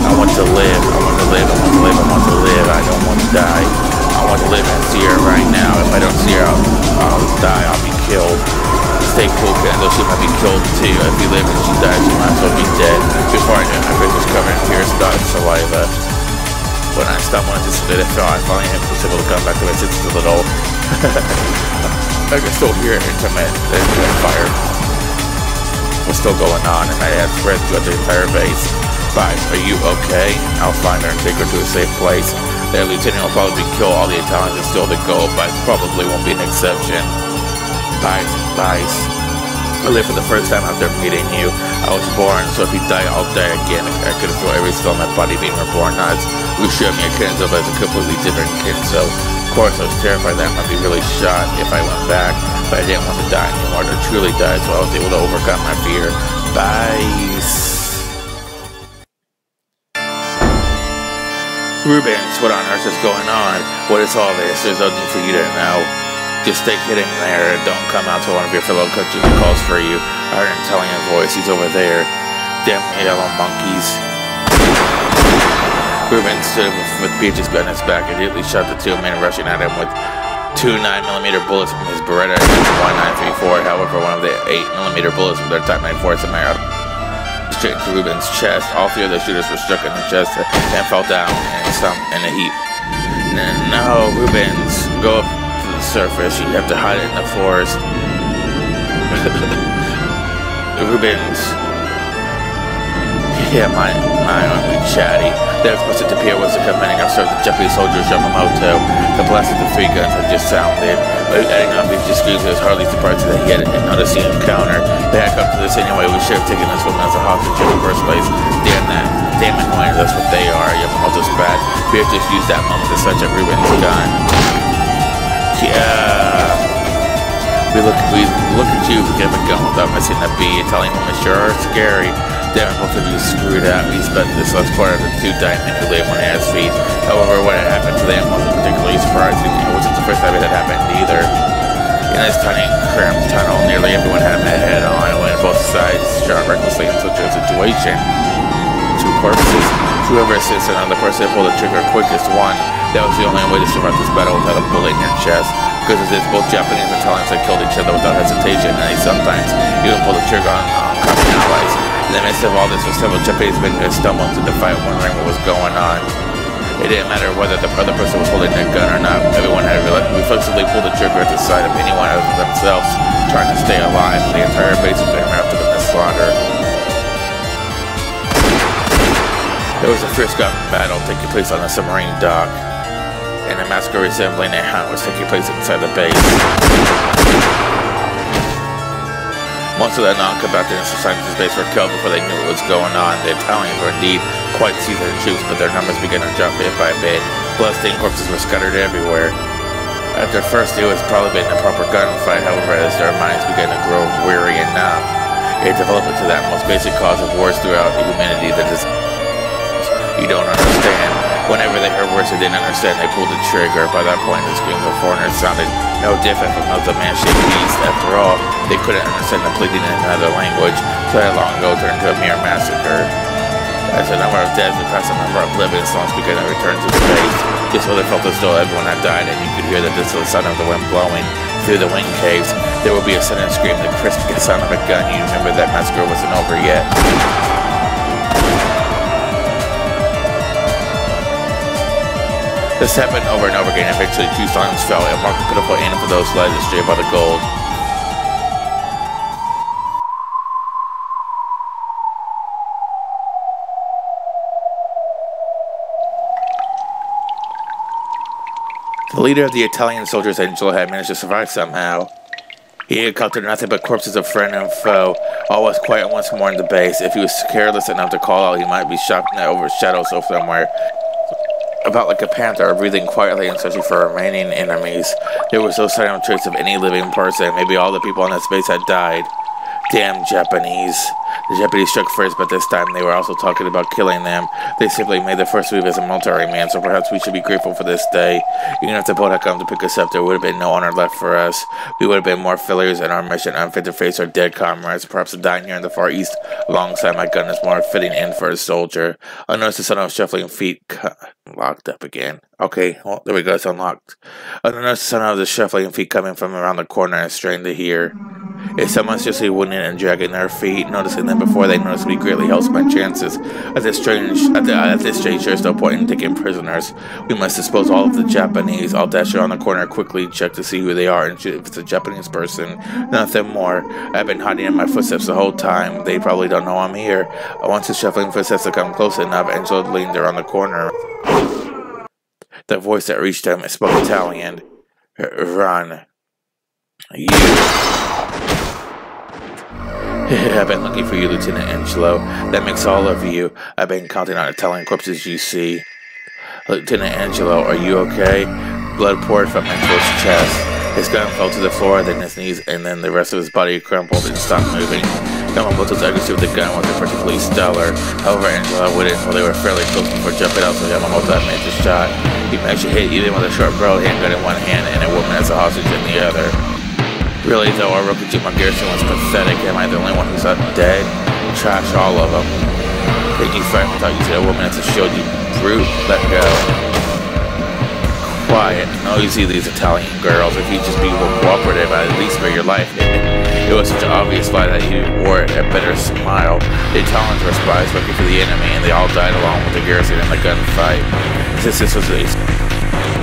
I want to live. I want to live. I want to live. I want to live. I don't want to die. I want to live and see her right now. If I don't see her, I'll die. I'll be killed. Stay cool, Kendall. She might be killed too. If you live and she dies, she might as well be dead. Before I knew it, my face was covered in tears, dot saliva. When I stopped wanting to spit it fell, I finally was able to come back to my senses a little. I could still hear it intimate. The fire was still going on, and I had spread throughout the entire base. Bye. Are you okay? I'll find her and take her to a safe place. Their lieutenant will probably kill all the Italians and steal the gold, but probably won't be an exception. Bye. I lived for the first time after meeting you. I was born, so if you die, I'll die again. I could feel every cell in my body being reborn. Now we showed me a Kenzo, but it's a completely different Kenzo. Of course, I was terrified that I might be really shot if I went back, but I didn't want to die anymore, to truly die, so I was able to overcome my fear. Bye. Rubens, what on earth is going on? What is all this? There's no need for you to know. Just stay hidden there. Don't come out till one of your fellow countrymen calls for you. I heard an Italian voice. He's over there. Damn yellow monkeys. Ruben stood with Beatrice behind his back and immediately shot the 2 men rushing at him with 2 9mm bullets from his Beretta 1934. However, one of the 8mm bullets from their Type 94 Samara straight into Ruben's chest. All 3 of the shooters were struck in the chest and fell down in a heap. No, Rubens, go up to the surface. You have to hide it in the forest. Rubens. Yeah, my be chatty. The explicit Tapia was the commanding officer of the Japanese soldiers Yamamoto. The blast of the 3 guns had just sounded. Adding on these screams, it was hardly surprising that he had noticed the encounter. They had come to this anyway. We should have taken this woman as a hostage in the first place. Damn that. Damn annoying, that's what they are. Yamamoto spat. We have just used that moment to such a Ruben's gun. Yeah. We look at you, we get a gun without missing a beat. Italian women sure are scary. Damn it, both of you screwed out. We spent this last part of the 2 dying men who lay on his feet. However, what had happened to them wasn't particularly surprising. It wasn't the first time it had happened either. In this tiny, cramped tunnel, nearly everyone had met head on, and when both sides shot recklessly in such a situation. 2 corpses. Whoever assists another person pull the trigger quickest won. That was the only way to survive this battle without a bullet in your chest. Because of this, both Japanese and Italians had killed each other without hesitation, and they sometimes even pulled the trigger on common allies. In the midst of all this, with several Japanese men who had stumbled into the fight, wondering what was going on. It didn't matter whether the other person was holding their gun or not. Everyone had reflexively pulled the trigger at the sight of anyone other than themselves, trying to stay alive. The entire base was being wrapped up in the slaughter. There was a fierce gun battle taking place on a submarine dock, and a massacre resembling a hunt was taking place inside the base. Most of the non-combatants assigned to this base were killed before they knew what was going on. The Italians were indeed quite seasoned troops, but their numbers began to drop bit by bit. Bloodstained corpses were scattered everywhere. After first, it was probably been a proper gunfight. However, as their minds began to grow weary and numb, it developed into that most basic cause of wars throughout humanity, that is, you don't understand. Whenever they heard words they didn't understand, they pulled the trigger. By that point, the screams of foreigners sounded no different from those of man-shaped beasts. After all, they couldn't understand the pleading in another language, so that long ago turned into a mere massacre. As the number of deaths would pass, the number of living songs began to return to the base. Just so they felt as though everyone had died, and you could hear the distant sound of the wind blowing through the wing caves. There would be a sudden scream, the crisp sound of a gun. You remember that massacre wasn't over yet. This happened over and over again. Eventually, 2 silence fell, and marked a pitiful end for those led astray by the gold. The leader of the Italian soldiers, Angelo, had managed to survive somehow. He encountered nothing but corpses of friend and foe. All was quiet once more in the base. If he was careless enough to call out, he might be shot over shadows or somewhere. About like a panther, breathing quietly and searching for remaining enemies. There was no sign of trace of any living person. Maybe all the people on that space had died. Damn Japanese. The Japanese struck first, but this time they were also talking about killing them. They simply made the first move as a military man, so perhaps we should be grateful for this day. Even if the boat had come to pick us up, there would have been no honor left for us. We would have been more failures in our mission, unfit to face our dead comrades. Perhaps dying here in the Far East alongside my gun is more fitting end for a soldier. I noticed the sound of shuffling feet locked up again. Okay, well, there we go, it's unlocked. I noticed the sound of the shuffling feet coming from around the corner and strained to hear. If someone's just winning and dragging their feet, noticing them before they notice me greatly helps my chances. At this strange, there's no point in taking prisoners. We must dispose all of the Japanese. I'll dash around the corner quickly, check to see who they are, and shoot if it's a Japanese person. Nothing more. I've been hiding in my footsteps the whole time. They probably don't know I'm here. Once the shuffling footsteps had come close enough, Angelo leaned around the corner. The voice that reached him spoke Italian. Run. You. I've been looking for you, Lieutenant Angelo. That makes all of you. I've been counting on Italian corpses you see. Lieutenant Angelo, are you okay? Blood poured from Angelo's chest. His gun fell to the floor, then his knees, and then the rest of his body crumpled and stopped moving. Yamamoto's accuracy with the gun wasn't particularly stellar. However, Angelo waited until they were fairly close before jumping out, so Yamamoto had made the shot. He managed to hit even with a short-barreled handgun in one hand and a woman as a hostage in the other. Really, though, our Rokujima garrison was pathetic. Am I the only one who's not dead? Trash all of them. Did you fight without using a woman as a shield, you brute? Let go. Quiet. No, you see these Italian girls. If you just be more cooperative, I'd at least spare your life. It was such an obvious lie that you wore a better smile. The Italians were spies working for the enemy, and they all died along with the garrison in the gunfight. Since this was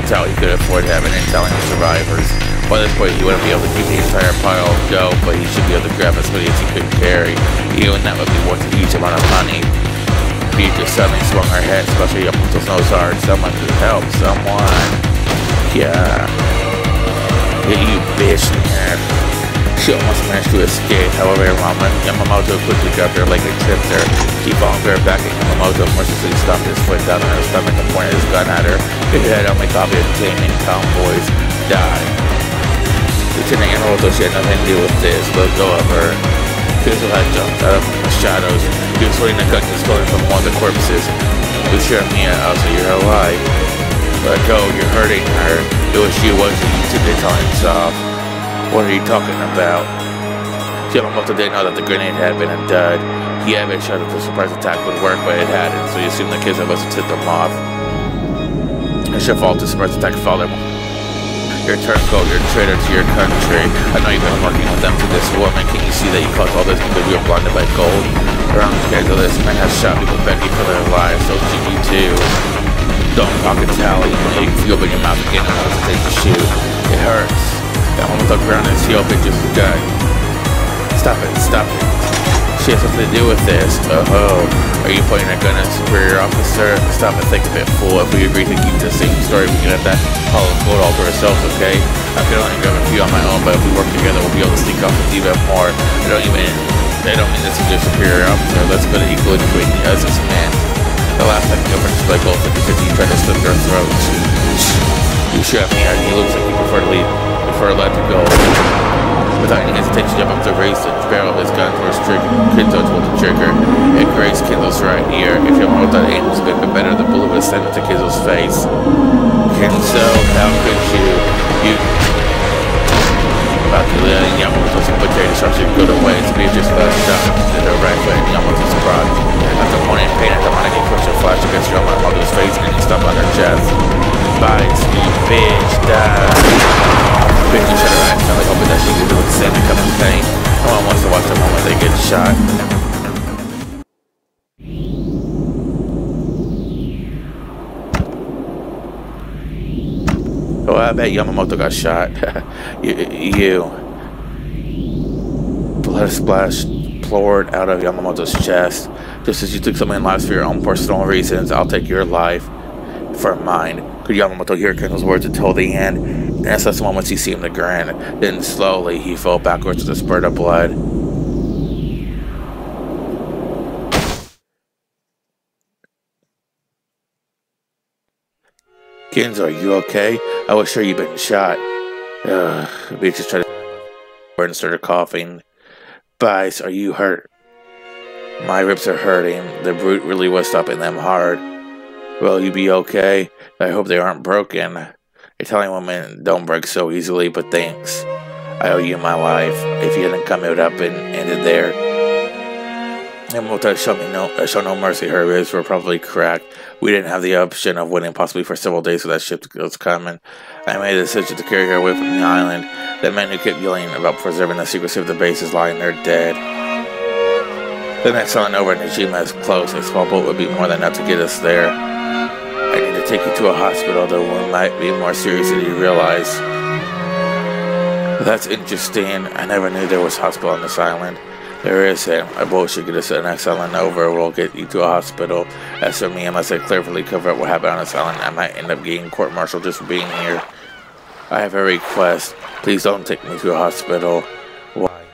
how he could afford having Italian survivors. By this point, he wouldn't be able to keep the entire pile go, but he should be able to grab as many as he could carry. Even that would be worth a huge amount of money. Beatrice suddenly swung her head, especially up until nose hard. Someone to help, someone. Yeah. Yeah, you bitch, man. She almost managed to escape, however, Yamamoto quickly grabbed her leg and tripped her. He followed her back and Yamamoto mercilessly stomped his foot down on her stomach and pointed his gun at her. His head only copy of taming convoys died. Lieutenant Yamamoto, she had nothing to do with this. Let go of her. Kizo had jumped out of the shadows. He was holding a gun and stolen from one of the corpses. Lucia Mia, also, you're alive. Let go, you're hurting her. It was she, wasn't you? Today telling himself. What are you talking about? Yamamoto didn't know that the grenade had been a dud. He had been sure that the surprise attack would work, but it hadn't, so he assumed the kids must have tipped them off. It's your fault the surprise attack followed. Your turncoat, you're a traitor to your country. I know you've been working with them to this woman. Can you see that you caused all this because you were blinded by gold? Around the case of this man has shot people begging for their lives, so should you too. Don't talk and tally. You can feel in your mouth again and hesitate to shoot. It hurts. Yamamoto ground his heel pinches his gun. Stop it, stop it. She has something to do with this. Oh, are you pointing a gun at a superior officer? Stop and think a bit, fool. If we agree to keep the same story, we can have that hollow gold all to ourselves, okay? I can only grab a few on my own, but if we work together, we'll be able to sneak off with even more. I don't mean this is your superior officer. Let's put it equally between us as a man. The last time you opened his leg gold 50-50, you tried to slit their throats. You shot me out, and he looks like you prefer to let it go. Without any hesitation, jump up to raise the barrel of his gun towards Kinzo pulled the trigger. It grazed Kinzo's right ear. If Yamamoto aim was a bit better, the bullet would have sent into Kinzo's face. Kinzo, how could you? About to let Yamamoto's military disruption go to waste. Beatrice flashed shot in the right foot and Yamamoto's crotch. After pointing in pain at the money, he pushed a flash against Yamamoto's face and he stopped on her chest. Bites me, bitch, die. Bitch, you shut her eyes, like hoping that she could do the same and come in pain. No one wants to watch the moment they get shot. Oh, I bet Yamamoto got shot. you. Blood splash poured out of Yamamoto's chest. Just as you took someone's lives for your own personal reasons, I'll take your life for mine. Could Yamamoto hear Kenzo's words until the end? And at such moments he seemed to grin. Then slowly he fell backwards with a spurt of blood. Kenzo, are you okay? I was sure you'd been shot. Beatrice tried to and started coughing. Bice, are you hurt? My ribs are hurting. The brute really was stopping them hard. Will you be okay? I hope they aren't broken. Italian women don't break so easily, but thanks. I owe you my life. If you hadn't come, it would have been ended there. Yamamoto showed no mercy. Her ribs were probably cracked. We didn't have the option of waiting possibly for several days for that ship was coming. I made a decision to carry her away from the island. The men who kept yelling about preserving the secrecy of the base is lying there dead. The next island over, Nijima is close. A small boat would be more than enough to get us there. I need to take you to a hospital, though one might be more serious than you realize. That's interesting. I never knew there was a hospital on this island. There isn't. A boat should get us to the next island over. We'll get you to a hospital. As for me, unless I cleverly cover up what happened on this island, I might end up getting court-martialed just for being here. I have a request. Please don't take me to a hospital. Why?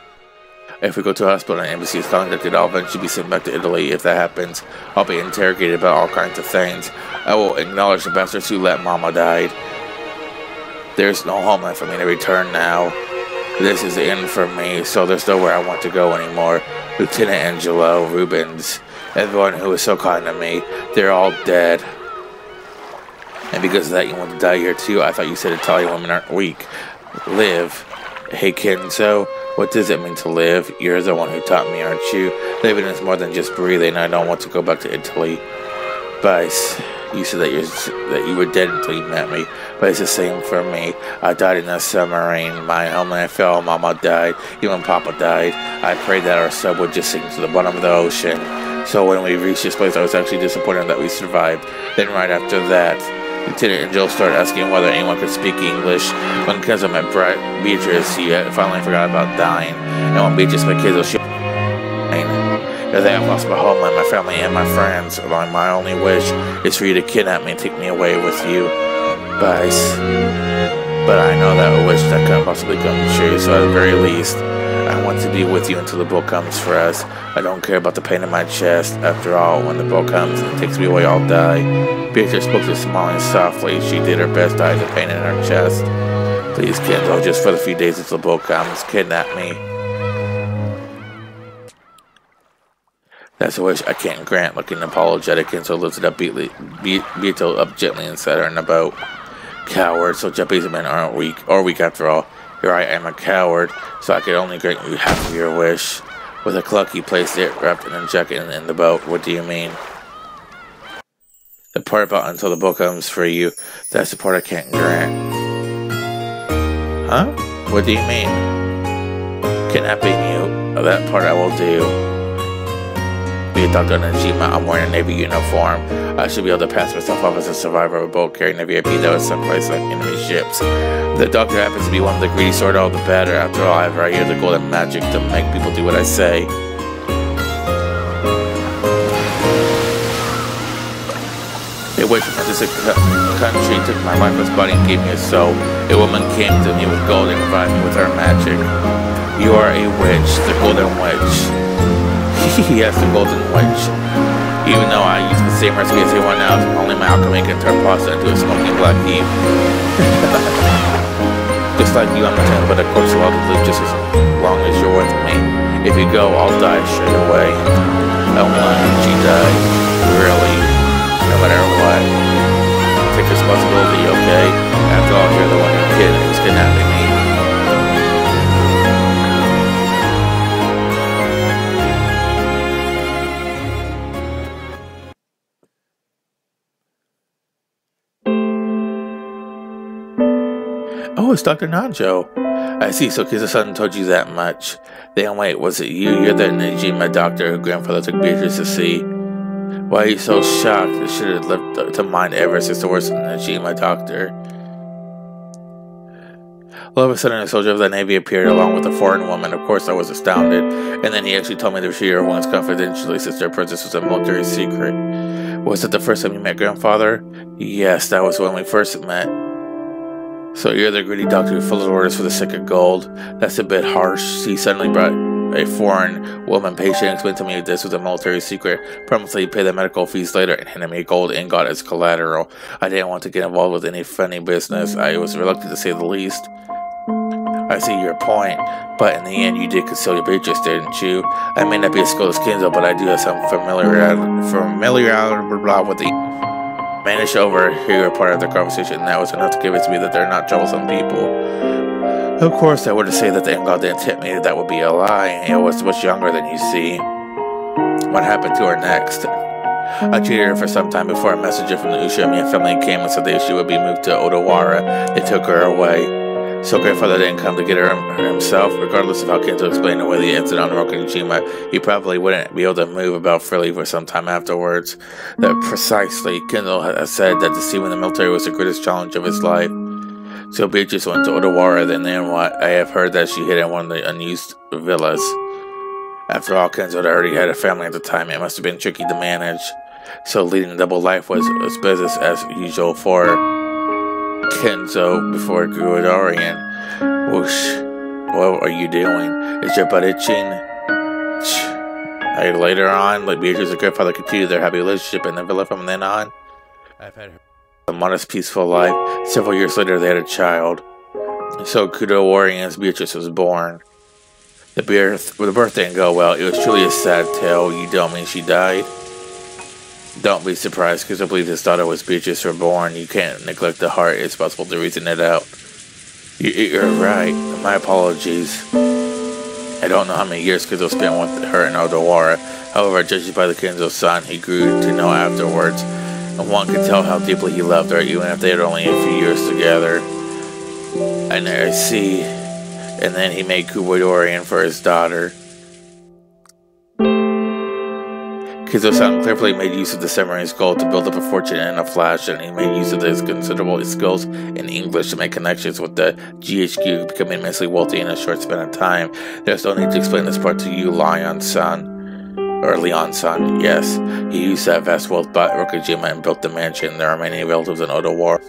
If we go to a hospital and the embassy is contacted, I'll eventually be sent back to Italy. If that happens, I'll be interrogated about all kinds of things. I will acknowledge the bastards who let Mama die. There's no homeland for me to return now. This is the end for me, so there's nowhere I want to go anymore. Lieutenant Angelo, Rubens, everyone who was so kind to me, they're all dead. And because of that, you want to die here too? I thought you said Italian women aren't weak. Live. Hey Kenzo, what does it mean to live? You're the one who taught me, aren't you? Living is more than just breathing. I don't want to go back to Italy. Bice, you said that you were dead until you met me, but it's the same for me. I died in a submarine. My homeland fell. Mama died. Even Papa died. I prayed that our sub would just sink to the bottom of the ocean. So when we reached this place, I was actually disappointed that we survived. Then right after that, Lieutenant Angel started asking whether anyone could speak English. When Kenzo met Beatrice, he finally forgot about dying. And when Beatrice met Kenzo, she Now that I've lost my homeland, my family, and my friends, my only wish is for you to kidnap me and take me away with you. But I know that a wish that can't possibly come true, so at the very least, I want to be with you until the boat comes for us. I don't care about the pain in my chest. After all, when the boat comes and takes me away, I'll die. Beatrice spoke to smiling softly. She did her best to hide the pain in her chest. Please, Kenzo, just for the few days until the boat comes, kidnap me. That's a wish I can't grant. Looking apologetic, Kenzo lifted up Beato up gently and set her in the boat. Coward, so Japanese men aren't weak after all. Here I am a coward, so I could only grant you half of your wish. With a cluck, he placed it wrapped in a jacket in the boat. What do you mean? The part about until the boat comes for you, that's the part I can't grant. Huh? What do you mean? Kidnapping you, that part I will do. Be a Dr. Najima, I'm wearing a Navy uniform. I should be able to pass myself off as a survivor of a boat carrying a VIP that was someplace like enemy ships. The doctor happens to be one of the greedy sort, all the better. After all, I have right here the golden magic to make people do what I say. A witch from a distant country took my lifeless body and gave me a soul. A woman came to me with gold and provided me with her magic. You are a witch, the golden witch. Yes, the golden witch. Even though I use the same recipe as anyone else, only my alchemy can turn pasta into a smoking black heap. Just like you, I'm not telling, but of course I'll live just as long as you're with me. If you go, I'll die straight away. I won't let you die. Really. No matter what. Take responsibility, okay? After all, you're the one who's kidnapping me. Oh, it's Dr. Nanjo. I see, so Kiza-san told you that much. Then wait, was it you? You're the Najima doctor who grandfather took Beatrice to see. Why are you so shocked? It should have left to mind ever since the worst Najima doctor. All of a sudden, a soldier of the Navy appeared along with a foreign woman. Of course, I was astounded. And then he actually told me to share your wounds confidentially since their presence was a military secret. Was it the first time you met grandfather? Yes, that was when we first met. So you're the greedy doctor who followed orders for the sick of gold. That's a bit harsh. He suddenly brought a foreign woman patient and explained to me this was a military secret. Promised he'd pay the medical fees later and handed me a gold ingot as collateral. I didn't want to get involved with any funny business. I was reluctant to say the least. I see your point, but in the end you did conceal your Beatrice, didn't you? I may not be as skilled as Kenzo, but I do have some familiarity with the... Managed to overhear a part of their conversation, and that was enough to convince me that they're not troublesome people. Of course, I were to say that the ingot didn't tip me, that would be a lie. It was much younger than you see. What happened to her next? I treated her for some time before a messenger from the Ushimiya family came and said that she would be moved to Odawara. They took her away. So grandfather didn't come to get her himself. Regardless of how Kenzo explained away the incident on Rokinjima, he probably wouldn't be able to move about freely for some time afterwards. That precisely, Kenzo has said that deceiving the military was the greatest challenge of his life. So Beatrice went to Odawara, then what? I have heard that she hid in one of the unused villas. After all, Kenzo had already had a family at the time. It must have been tricky to manage. So leading a double life was business as usual for Kenzo before it grew Dorian. Whoosh. What are you doing? Is your butt itching? Later on, like Beatrice and grandfather continued their happy relationship in the villa from then on. I've had a modest, peaceful life. Several years later, they had a child. So Kudo Warriors Beatrice was born. The birth didn't go well. It was truly a sad tale. You don't mean she died? Don't be surprised, because I believe his daughter was Beatrice reborn. You can't neglect the heart. It's possible to reason it out. You're right. My apologies. I don't know how many years Kenzo spent with her in Odawara. However, judging by the Kenzo son he grew to know afterwards, and one could tell how deeply he loved her, even if they had only a few years together. And I see. And then he made Kubodorian for his daughter. Kenzo-san cleverly made use of the samurai's gold to build up a fortune in a flash, and he made use of his considerable skills in English to make connections with the GHQ, becoming immensely wealthy in a short span of time. There's no need to explain this part to you, Lion-san. or Leon's son, yes. He used that vast wealth, bought Rokujima, and built the mansion. There are many relatives in Odawara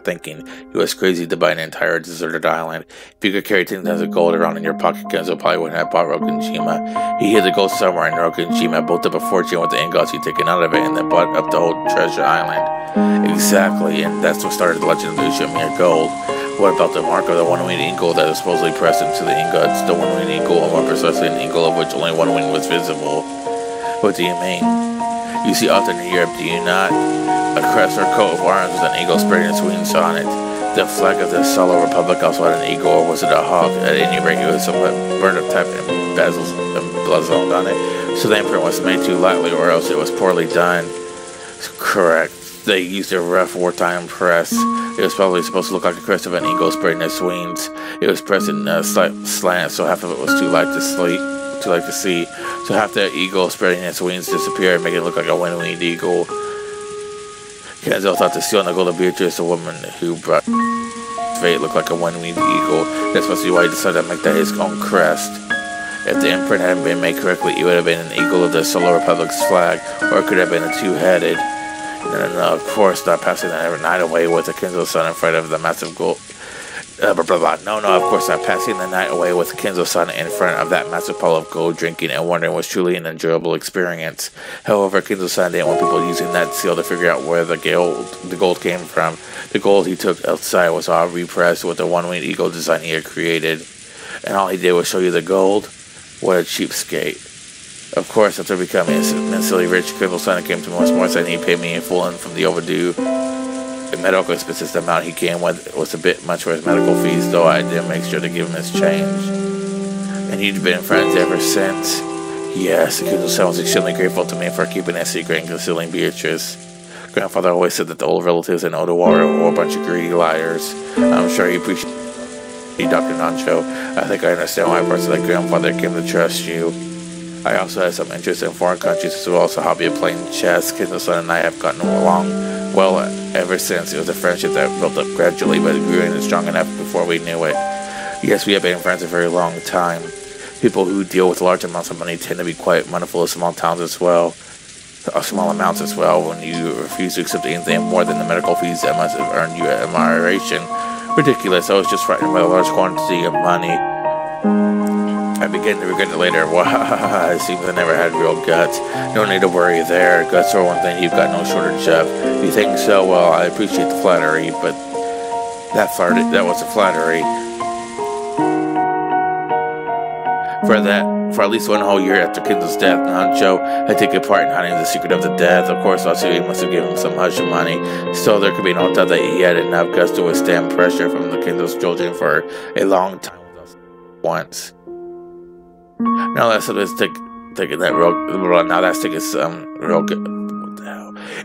thinking he was crazy to buy an entire deserted island. If you could carry 10,000 of gold around in your pocket, Kenzo probably wouldn't have bought Rokujima. He hid the gold somewhere, and Rokujima built up a fortune with the ingots he'd taken out of it, and then bought up the whole treasure island. Exactly, and that's what started the legend of the Umineko gold. What about the mark of the one-winged eagle that is supposedly pressed into the ingots? The one-winged eagle, or more precisely an eagle of which only one wing was visible. What do you mean? You see often in Europe, do you not? A crest or coat of arms with an eagle spreading its wings on it. The flag of the Solo Republic also had an eagle, or was it a hawk? At any rate, it was somewhat burned up type and emblazoned on it. So the imprint was made too lightly, or else it was poorly done. Correct. They used a rough wartime press. It was probably supposed to look like a crest of an eagle spreading its wings. It was pressed in a slight slant, so half of it was too light to see. So half the eagle spreading its wings disappeared, making it look like a one-winged eagle. Kenzo thought the seal on the gold of Beatrice, the woman who brought fate, looked like a one-winged eagle. That's must be why he decided to make that his own crest. If the imprint hadn't been made correctly, it would have been an eagle of the Solar Republic's flag, or it could have been a two-headed. No, of course, not passing the night away with the Kenzo sun in front of the massive gold. No, of course not. Passing the night away with Kenzo's son in front of that massive pile of gold, drinking and wondering was truly an enjoyable experience. However, Kenzo's son didn't want people using that seal to figure out where the gold came from. The gold he took outside was all repressed with the one-winged eagle design he had created. And all he did was show you the gold? What a cheapskate. Of course, after becoming immensely rich, Kenzo's son came to me once more, saying he paid me in full and from the overdue medical expenses. The amount he came with was a bit much for his medical fees, though I did make sure to give him his change. And you'd been friends ever since? Yes, Kenzo's son was extremely grateful to me for keeping that secret and concealing Beatrice. Grandfather always said that the old relatives in Odawara were a bunch of greedy liars. I'm sure he appreciated you, Dr. Nancho. I think I understand why parts of that grandfather came to trust you. I also had some interest in foreign countries as well, so a hobby of playing chess. Kenzo's son and I have gotten along well ever since. It was a friendship that built up gradually, but it grew and strong enough before we knew it. Yes, we have been friends a very long time. People who deal with large amounts of money tend to be quite mindful of small amounts as well. When you refuse to accept anything more than the medical fees that must have earned you admiration. Ridiculous. I was just frightened by the large quantity of money. I began to regret it later. Wow, it seems I never had real guts. No need to worry there. Guts are one thing you've got no shortage of. You think so? Well, I appreciate the flattery, but that was a flattery. For at least one whole year after Kenzo's death, Nancho had taken part in hiding the secret of the death. Of course, also he must have given him some hush money. Still, there could be no doubt that he had enough guts to withstand pressure from the Kenzo's children for a long time once. Now that's taking that real. Now that's taking some real good.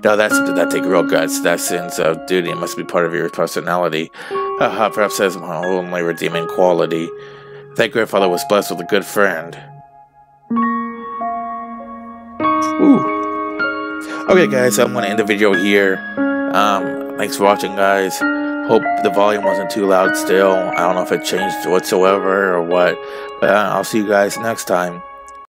Now that's something that take real guts. That sense of duty must be part of your personality. Perhaps that's my only redeeming quality. That grandfather was blessed with a good friend. Ooh. Okay, guys, I'm gonna end the video here. Thanks for watching, guys. Hope the volume wasn't too loud still. I don't know if it changed whatsoever or what, but I'll see you guys next time.